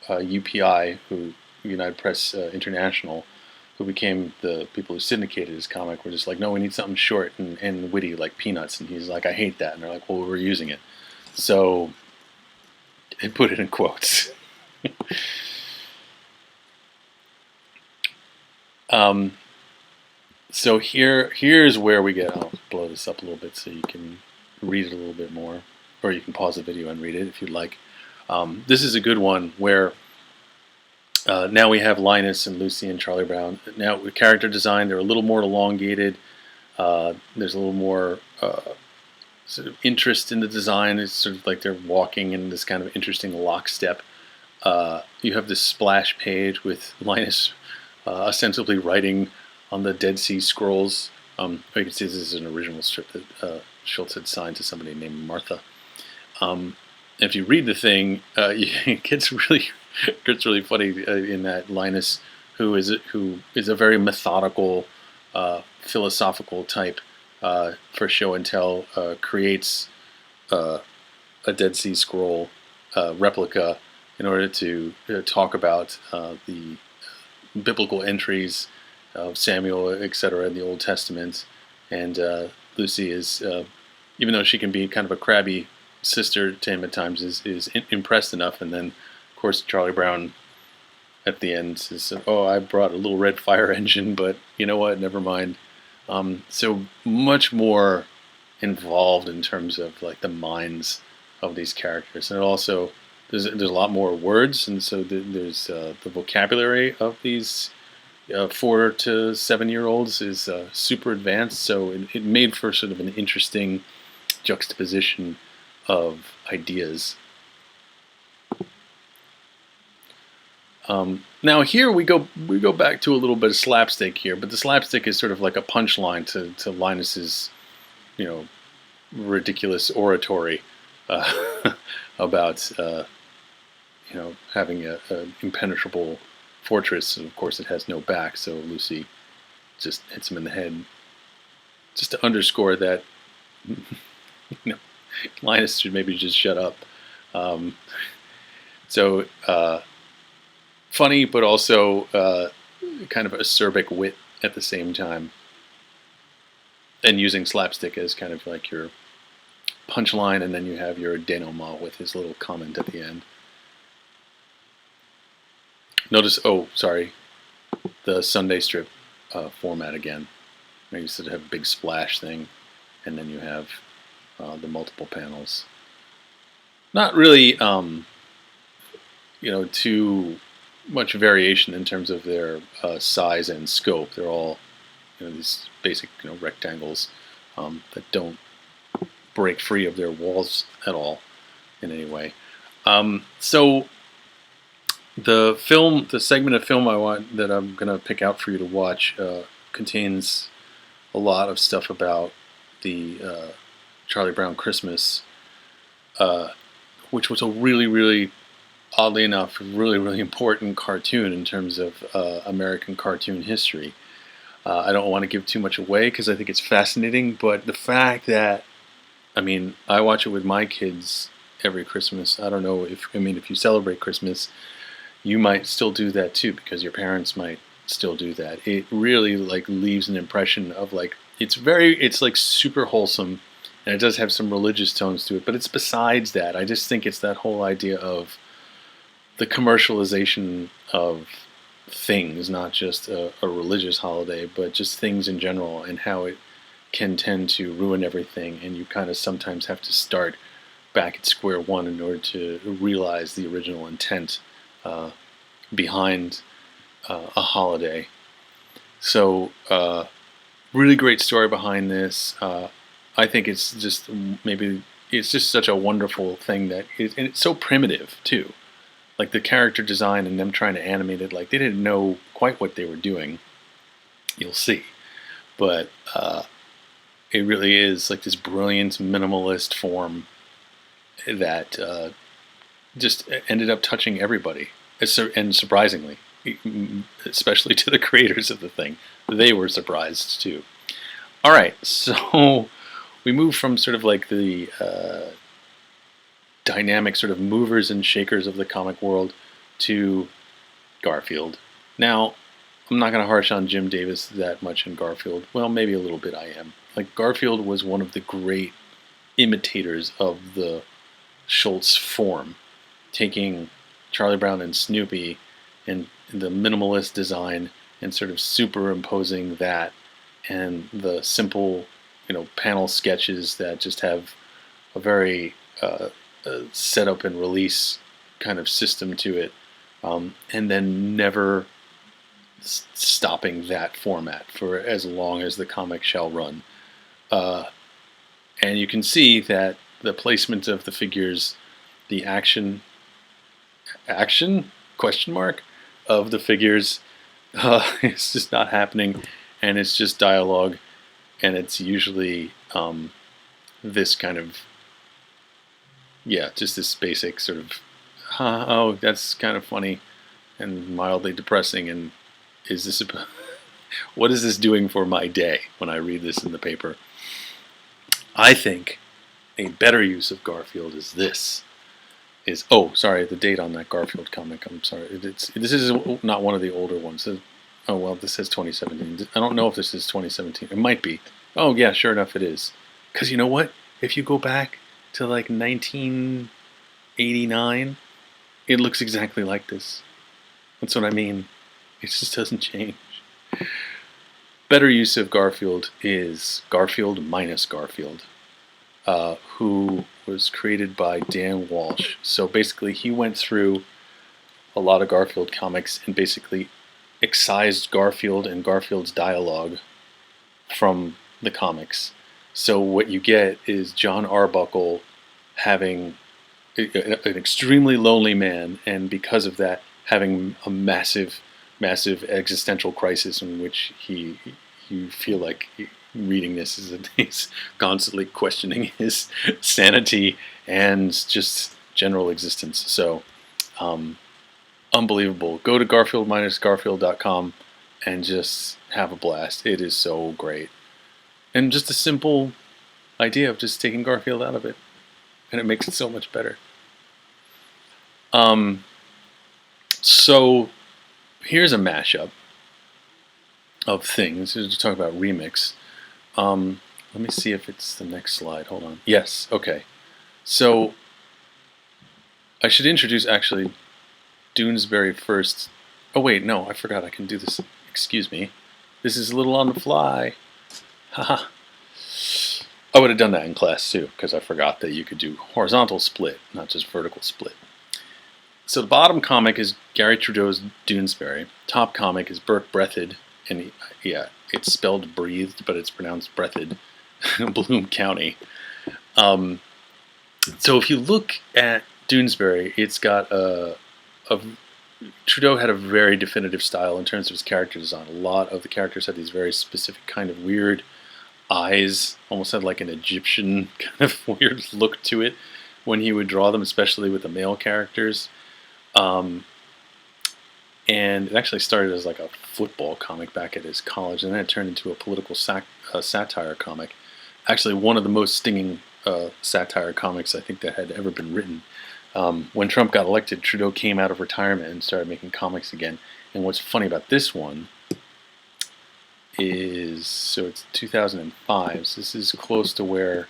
A: UPI, who United Press International, who became the people who syndicated his comic, were just like, no, we need something short and witty like Peanuts. And he's like, I hate that. And they're like, well, we're using it. So they put it in quotes. So here's where we get, I'll blow this up a little bit so you can read it a little bit more, or you can pause the video and read it if you'd like. This is a good one where now we have Linus and Lucy and Charlie Brown. Now with character design, they're a little more elongated. There's a little more sort of interest in the design. It's sort of like they're walking in this kind of interesting lockstep. You have this splash page with Linus ostensibly writing on the Dead Sea Scrolls. You can see this is an original strip that Schultz had signed to somebody named Martha. If you read the thing, it gets really funny in that Linus, who is a very methodical, philosophical type for show and tell, creates a Dead Sea Scroll replica in order to talk about the biblical entries of Samuel, etc., in the Old Testament. And Lucy is, even though she can be kind of a crabby sister to him at times, is impressed enough. And then, of course, Charlie Brown at the end says, oh, I brought a little red fire engine, but you know what, never mind. So much more involved in terms of like the minds of these characters. And also, there's a lot more words, and so there's the vocabulary of these 4 to 7 year olds is super advanced, so it made for sort of an interesting juxtaposition of ideas. Now here we go back to a little bit of slapstick here, but the slapstick is sort of like a punchline to Linus's, you know, ridiculous oratory about you know, having a impenetrable fortress, and of course it has no back, so Lucy just hits him in the head, just to underscore that you know, Linus should maybe just shut up. So funny, but also kind of acerbic wit at the same time, and using slapstick as kind of like your punchline, and then you have your denouement with his little comment at the end. Notice, oh, sorry, the Sunday strip format again. Maybe you sort of have a big splash thing, and then you have the multiple panels. Not really, you know, too much variation in terms of their size and scope. They're all, you know, these basic, you know, rectangles that don't break free of their walls at all in any way. So the film, the segment of film that I'm going to pick out for you to watch contains a lot of stuff about the Charlie Brown Christmas, which was a really, oddly enough, really important cartoon in terms of American cartoon history. I don't want to give too much away because I think it's fascinating, but the fact that, I mean, I watch it with my kids every Christmas. I don't know if you celebrate Christmas, you might still do that too, because your parents might still do that. It really like leaves an impression of like, it's like super wholesome, and it does have some religious tones to it, but it's besides that. I just think it's that whole idea of the commercialization of things, not just a religious holiday, but just things in general, and how it can tend to ruin everything, and you kind of sometimes have to start back at square one in order to realize the original intent behind a holiday. So really great story behind this. I think it's just such a wonderful thing that and it's so primitive too. Like the character design and them trying to animate it, like they didn't know quite what they were doing. You'll see, but it really is like this brilliant minimalist form that just ended up touching everybody, and surprisingly, especially to the creators of the thing, they were surprised too. All right, so we move from sort of like the dynamic sort of movers and shakers of the comic world to Garfield. Now, I'm not going to harsh on Jim Davis that much in Garfield. Well, maybe a little bit I am. Like, Garfield was one of the great imitators of the Schultz form, taking Charlie Brown and Snoopy and the minimalist design and sort of superimposing that and the simple, you know, panel sketches that just have a very setup and release kind of system to it, and then never stopping that format for as long as the comic shall run. And you can see that the placement of the figures, the action question mark of the figures, it's just not happening, and it's just dialogue, and it's usually this kind of, yeah, just this basic sort of, oh, that's kind of funny and mildly depressing, and is this what is this doing for my day when I read this in the paper? I think a better use of Garfield is this. Oh, sorry, the date on that Garfield comic, I'm sorry. This is not one of the older ones. Oh, well, this says 2017. I don't know if this is 2017. It might be. Oh, yeah, sure enough it is. Because you know what? If you go back to like 1989, it looks exactly like this. That's what I mean. It just doesn't change. Better use of Garfield is Garfield minus Garfield, who was created by Dan Walsh. So basically he went through a lot of Garfield comics and basically excised Garfield and Garfield's dialogue from the comics. So what you get is John Arbuckle having an extremely lonely man, and because of that having a massive existential crisis in which you feel like reading this is he's constantly questioning his sanity and just general existence. So unbelievable. Go to garfield-garfield.com and just have a blast. It is so great. And just a simple idea of just taking Garfield out of it, and it makes it so much better. So here's a mashup of things. To talk about remix. Let me see if it's the next slide. Hold on. Yes. Okay. So I should introduce actually Doonesbury first. Oh wait, no, I forgot I can do this. Excuse me. This is a little on the fly. Haha. I would have done that in class too, because I forgot that you could do horizontal split, not just vertical split. So the bottom comic is Gary Trudeau's Doonesbury. Top comic is Burke Breathed, and yeah, it's spelled breathed, but it's pronounced breathed. Bloom County. So if you look at Doonesbury, it's got Trudeau had a very definitive style in terms of his character design. A lot of the characters had these very specific kind of weird eyes, almost had like an Egyptian kind of weird look to it when he would draw them, especially with the male characters. And it actually started as like a football comic back at his college, and then it turned into a political satire comic. Actually, one of the most stinging satire comics I think that had ever been written. When Trump got elected, Trudeau came out of retirement and started making comics again. And what's funny about this one is, so it's 2005, so this is close to where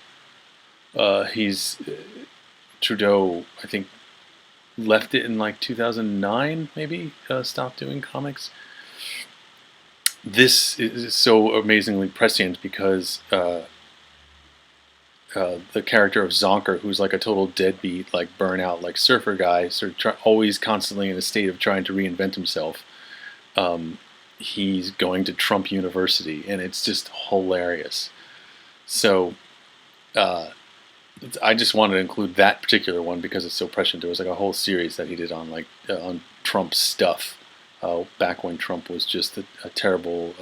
A: Trudeau, I think, left it in like 2009, maybe, stopped doing comics. This is so amazingly prescient because the character of Zonker, who's like a total deadbeat, like burnout, like surfer guy, sort of always constantly in a state of trying to reinvent himself. He's going to Trump University, and it's just hilarious. So I just wanted to include that particular one because it's so prescient. There was like a whole series that he did on like on Trump stuff back when Trump was just a terrible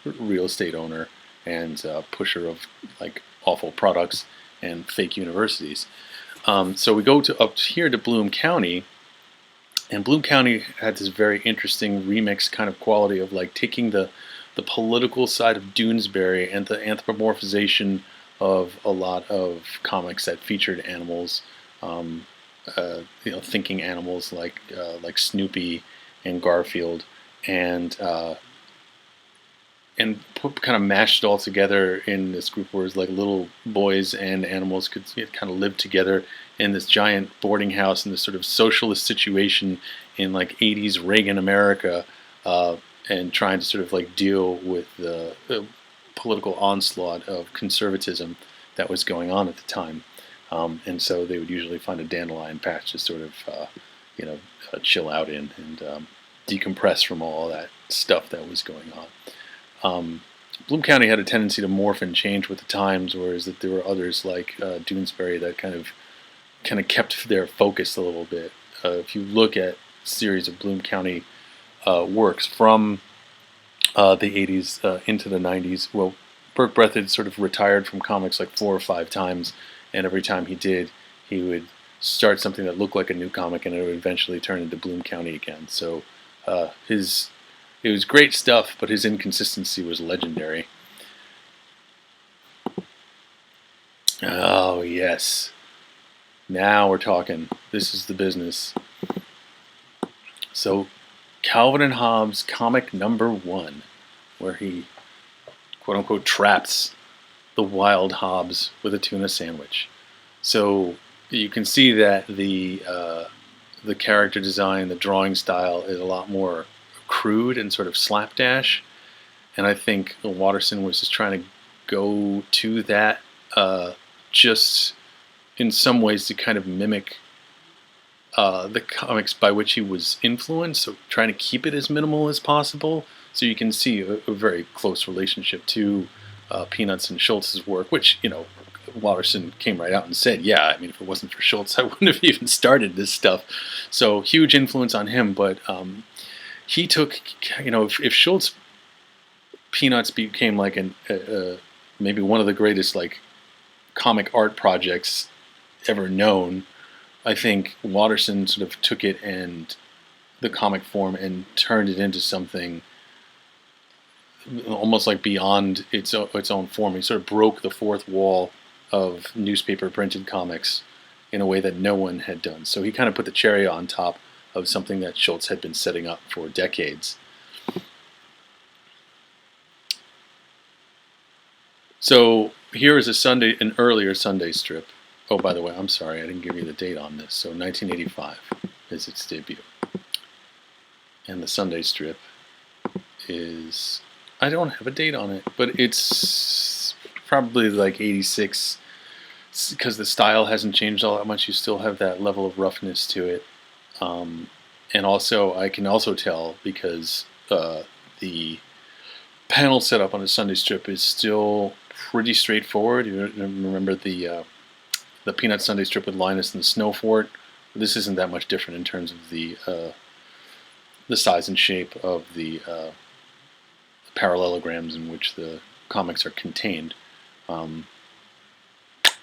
A: real estate owner and pusher of like awful products and fake universities. So we go up here to Bloom County, and Bloom County had this very interesting remix kind of quality of like taking the political side of Doonesbury and the anthropomorphization of a lot of comics that featured animals, thinking animals like Snoopy and Garfield, and kind of mashed it all together in this group where it's like little boys and animals could kind of live together in this giant boarding house in this sort of socialist situation in like 80s Reagan America, and trying to sort of like deal with the political onslaught of conservatism that was going on at the time. And so they would usually find a dandelion patch to sort of chill out in and decompress from all that stuff that was going on. Bloom County had a tendency to morph and change with the times, whereas that there were others like Doonesbury that kind of kept their focus a little bit. If you look at a series of Bloom County works from the 80s into the 90s, well, Burke Breathed sort of retired from comics like 4 or 5 times, and every time he did, he would start something that looked like a new comic, and it would eventually turn into Bloom County again. So it was great stuff, but his inconsistency was legendary. Oh, yes. Now we're talking. This is the business. So, Calvin Hobbes comic number 1, where he, quote-unquote, traps the wild Hobbes with a tuna sandwich. So, you can see that the character design, the drawing style is a lot more crude and sort of slapdash, and I think Watterson was just trying to go to that just in some ways to kind of mimic the comics by which he was influenced, so trying to keep it as minimal as possible. So you can see a very close relationship to Peanuts and Schultz's work, which, Watterson came right out and said, yeah, I mean, if it wasn't for Schultz, I wouldn't have even started this stuff. So huge influence on him, but he took, if Schultz Peanuts became like maybe one of the greatest like comic art projects ever known, I think Watterson sort of took it and the comic form and turned it into something almost like beyond its own form. He sort of broke the fourth wall of newspaper printed comics in a way that no one had done. So he kind of put the cherry on top of something that Schultz had been setting up for decades. So here is an earlier Sunday strip. Oh, by the way, I'm sorry, I didn't give you the date on this. So 1985 is its debut. And the Sunday strip is, I don't have a date on it, but it's probably like 86, because the style hasn't changed all that much. You still have that level of roughness to it. And also, I can also tell because the panel setup on a Sunday strip is still pretty straightforward. You remember the Peanut Sunday strip with Linus and the Snow Fort? This isn't that much different in terms of the size and shape of the parallelograms in which the comics are contained. And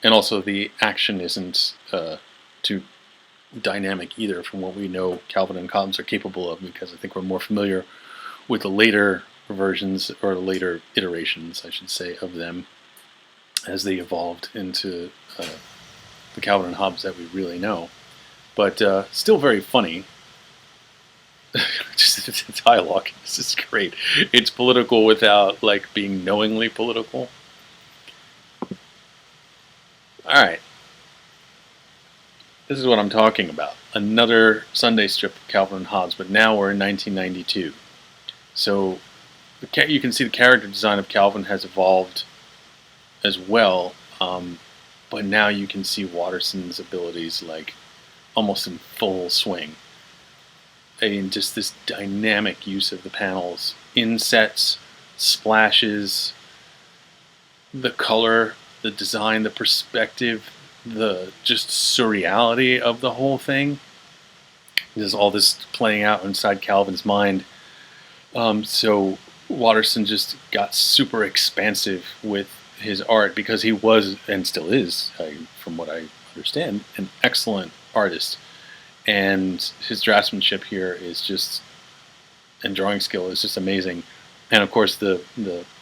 A: also the action isn't too dynamic either from what we know Calvin and Hobbes are capable of, because I think we're more familiar with the later versions, or the later iterations, I should say, of them as they evolved into the Calvin and Hobbes that we really know. But still very funny. Just the dialogue, this is great. It's political without like being knowingly political. Alright. This is what I'm talking about. Another Sunday strip of Calvin and Hobbes, but now we're in 1992. So you can see the character design of Calvin has evolved as well, but now you can see Watterson's abilities like almost in full swing. And just this dynamic use of the panels, insets, splashes, the color, the design, the perspective, the just surreality of the whole thing. There's all this playing out inside Calvin's mind. So Watterson just got super expansive with his art because he was, and still is, from what I understand, an excellent artist. And his draftsmanship here is just, and drawing skill is just amazing. And of course the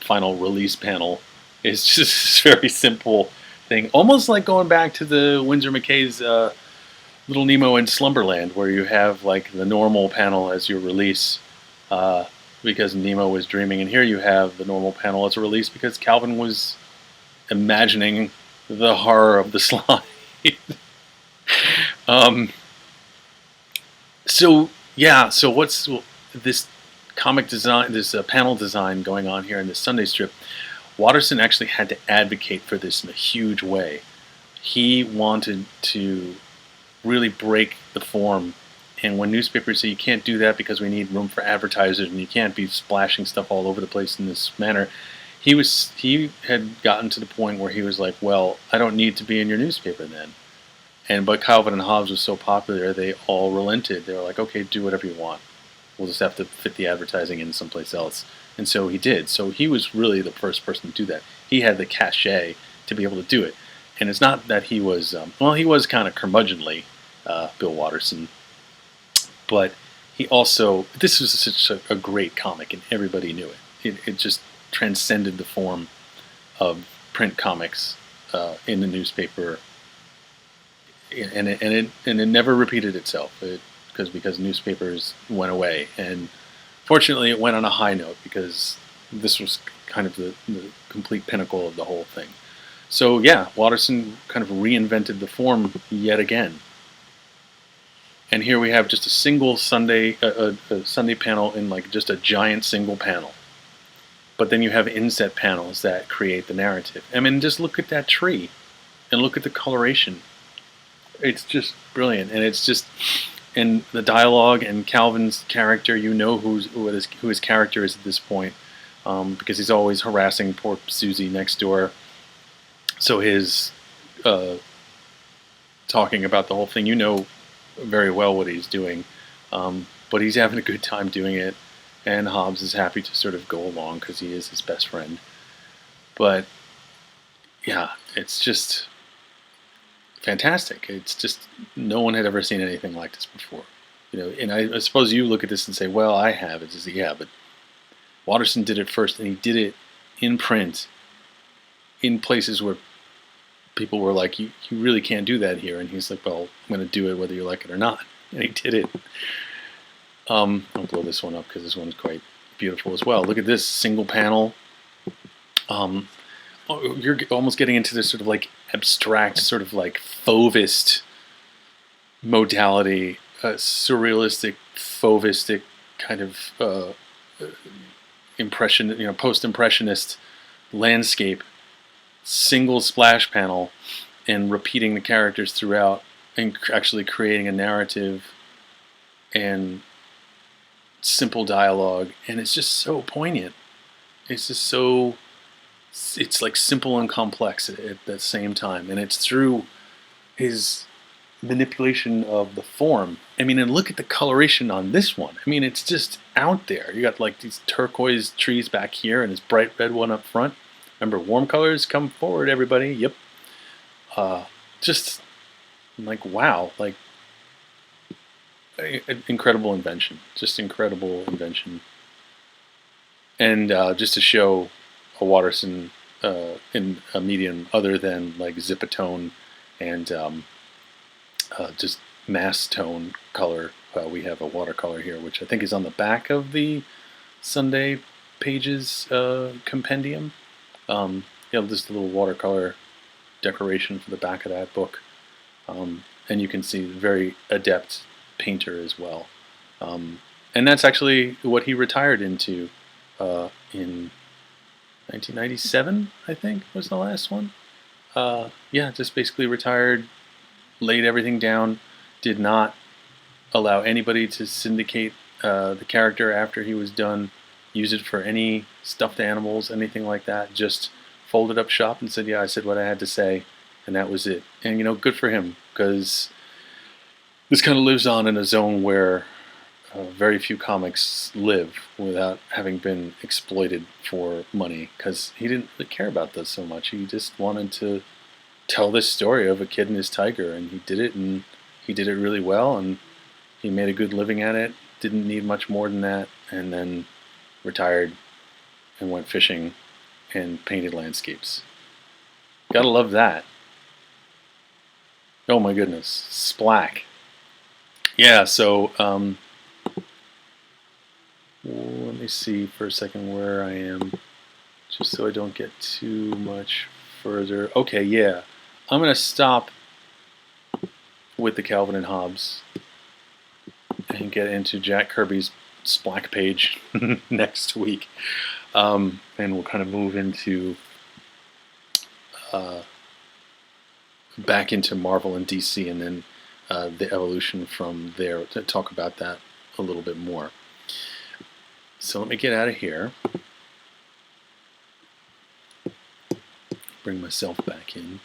A: final release panel is just this very simple thing, almost like going back to the Winsor McCay's Little Nemo in Slumberland, where you have like the normal panel as your release because Nemo was dreaming, and here you have the normal panel as a release because Calvin was imagining the horror of the slide. So yeah, so what's this comic design, this panel design going on here in this Sunday strip? Watterson actually had to advocate for this in a huge way. He wanted to really break the form, and when newspapers say you can't do that because we need room for advertisers and you can't be splashing stuff all over the place in this manner, he had gotten to the point where he was like, well, I don't need to be in your newspaper then. But Calvin and Hobbes was so popular, they all relented. They were like, okay, do whatever you want. We'll just have to fit the advertising in someplace else. And so he did. So he was really the first person to do that. He had the cachet to be able to do it. And it's not that he was, well, he was kind of curmudgeonly, Bill Watterson. But he also, this was such a great comic, and everybody knew it. It just transcended the form of print comics in the newspaper. And it never repeated itself because newspapers went away, and fortunately it went on a high note because this was kind of the complete pinnacle of the whole thing. So yeah, Watterson kind of reinvented the form yet again. And here we have just a single Sunday a Sunday panel in like just a giant single panel. But then you have inset panels that create the narrative. I mean, just look at that tree and look at the coloration. It's just brilliant, and it's just, and the dialogue and Calvin's character, you know who his character is at this point, because he's always harassing poor Susie next door. So his talking about the whole thing, you know very well what he's doing, but he's having a good time doing it, and Hobbes is happy to sort of go along because he is his best friend. But yeah, it's just fantastic. It's just no one had ever seen anything like this before, you know. And I suppose you look at this and say, "Well, I have." It's just, yeah, but Watterson did it first, and he did it in print, in places where people were like, you really can't do that here. And he's like, well, I'm going to do it whether you like it or not. And he did it. I'll blow this one up because this one's quite beautiful as well. Look at this single panel. You're almost getting into this sort of like abstract, sort of like Fauvist modality, surrealistic, Fauvistic kind of impression, you know, post-impressionist landscape. Single splash panel, and repeating the characters throughout, and actually creating a narrative and simple dialogue, and it's just so poignant. It's just so, it's like simple and complex at the same time, and it's through his manipulation of the form. I mean, and look at the coloration on this one. I mean, it's just out there. You got like these turquoise trees back here, and this bright red one up front. Remember, warm colors, come forward, everybody. Yep. Just like, wow, like incredible invention. Just incredible invention. And just to show a Watterson in a medium other than like zipatone and just mass tone color, we have a watercolor here, which I think is on the back of the Sunday Pages compendium. You know, just a little watercolor decoration for the back of that book. And you can see very adept painter as well. And that's actually what he retired into in 1997, I think, was the last one. Yeah, just basically retired, laid everything down, did not allow anybody to syndicate the character after he was done, use it for any stuffed animals, anything like that, just folded up shop and said, yeah, I said what I had to say, and that was it. And, you know, good for him, because this kind of lives on in a zone where very few comics live without having been exploited for money, because he didn't really care about this so much. He just wanted to tell this story of a kid and his tiger, and he did it, and he did it really well, and he made a good living at it, didn't need much more than that, and then retired and went fishing and painted landscapes. Gotta love that. Oh my goodness, splack. Yeah, so let me see for a second where I am, just so I don't get too much further. Okay, yeah, I'm gonna stop with the Calvin and Hobbes and get into Jack Kirby's splack page next week. And we'll kind of move into back into Marvel and DC, and then the evolution from there, to talk about that a little bit more. So let me get out of here, bring myself back in.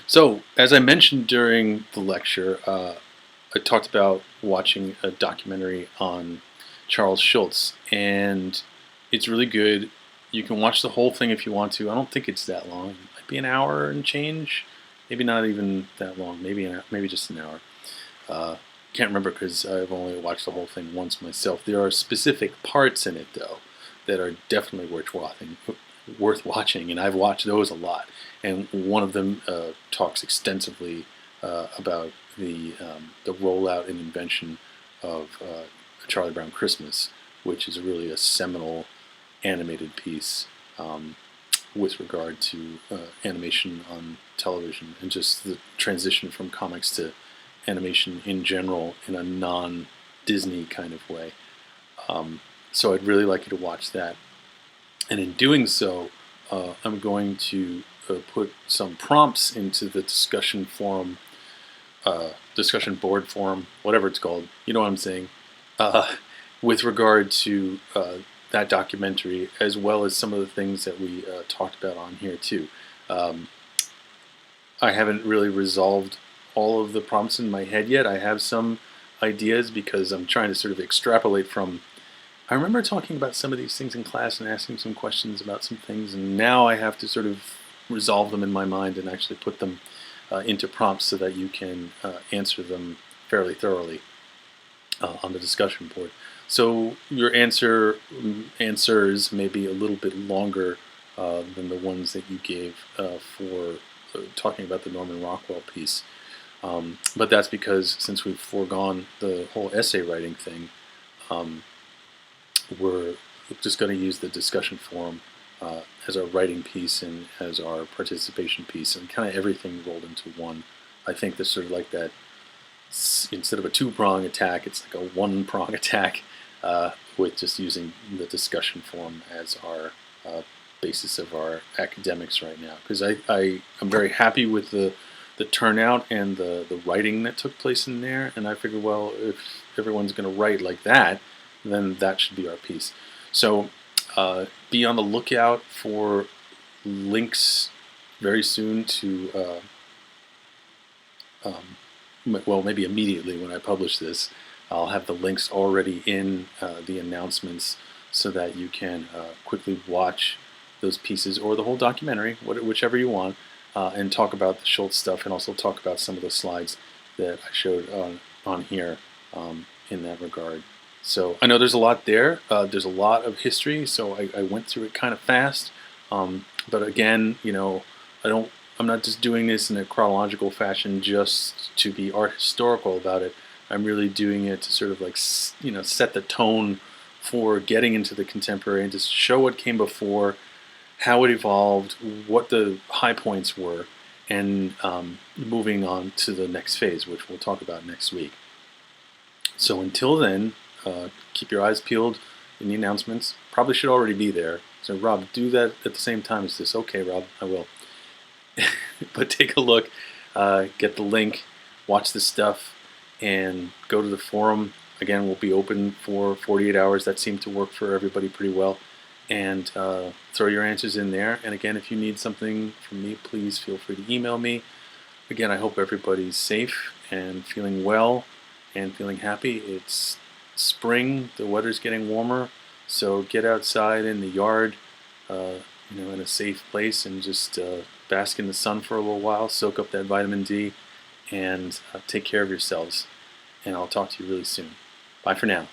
A: So as I mentioned during the lecture, I talked about watching a documentary on Charles Schulz, and it's really good. You can watch the whole thing if you want to. I don't think it's that long. It might be an hour and change. Maybe not even that long. Maybe just an hour. Can't remember because I've only watched the whole thing once myself. There are specific parts in it, though, that are definitely worth watching, and I've watched those a lot. And one of them talks extensively about the rollout and invention of Charlie Brown Christmas, which is really a seminal animated piece with regard to animation on television, and just the transition from comics to animation in general in a non-Disney kind of way. So I'd really like you to watch that. And in doing so, I'm going to put some prompts into the discussion forum, discussion board forum, whatever it's called, you know what I'm saying, with regard to that documentary, as well as some of the things that we talked about on here too. I haven't really resolved all of the prompts in my head yet. I have some ideas because I'm trying to sort of extrapolate from. I remember talking about some of these things in class and asking some questions about some things, and now I have to sort of resolve them in my mind and actually put them into prompts so that you can answer them fairly thoroughly on the discussion board. So your answers may be a little bit longer than the ones that you gave for talking about the Norman Rockwell piece. But that's because since we've foregone the whole essay writing thing, we're just going to use the discussion forum as our writing piece and as our participation piece, and kind of everything rolled into one. I think there's sort of like that, instead of a two-prong attack, it's like a one-prong attack with just using the discussion forum as our basis of our academics right now. Because I'm very happy with the turnout and the writing that took place in there, and I figured, well, if everyone's going to write like that, then that should be our piece. So be on the lookout for links very soon to, well, maybe immediately when I publish this, I'll have the links already in the announcements so that you can quickly watch those pieces or the whole documentary, whichever you want, and talk about the Schultz stuff and also talk about some of the slides that I showed on here in that regard. So I know there's a lot there. There's a lot of history, so I went through it kind of fast. But again, you know, I'm not just doing this in a chronological fashion just to be art historical about it. I'm really doing it to sort of like, you know, set the tone for getting into the contemporary and just show what came before, how it evolved, what the high points were, and moving on to the next phase, which we'll talk about next week. So until then, keep your eyes peeled in the announcements. Probably should already be there. So Rob, do that at the same time as this. Okay, Rob, I will. But take a look, get the link, watch the stuff, and go to the forum. Again, we'll be open for 48 hours. That seemed to work for everybody pretty well. And throw your answers in there. And again, if you need something from me, please feel free to email me. Again, I hope everybody's safe and feeling well and feeling happy. It's spring, the weather's getting warmer, so get outside in the yard, you know, in a safe place, and just bask in the sun for a little while, soak up that vitamin D, and take care of yourselves. And I'll talk to you really soon. Bye for now.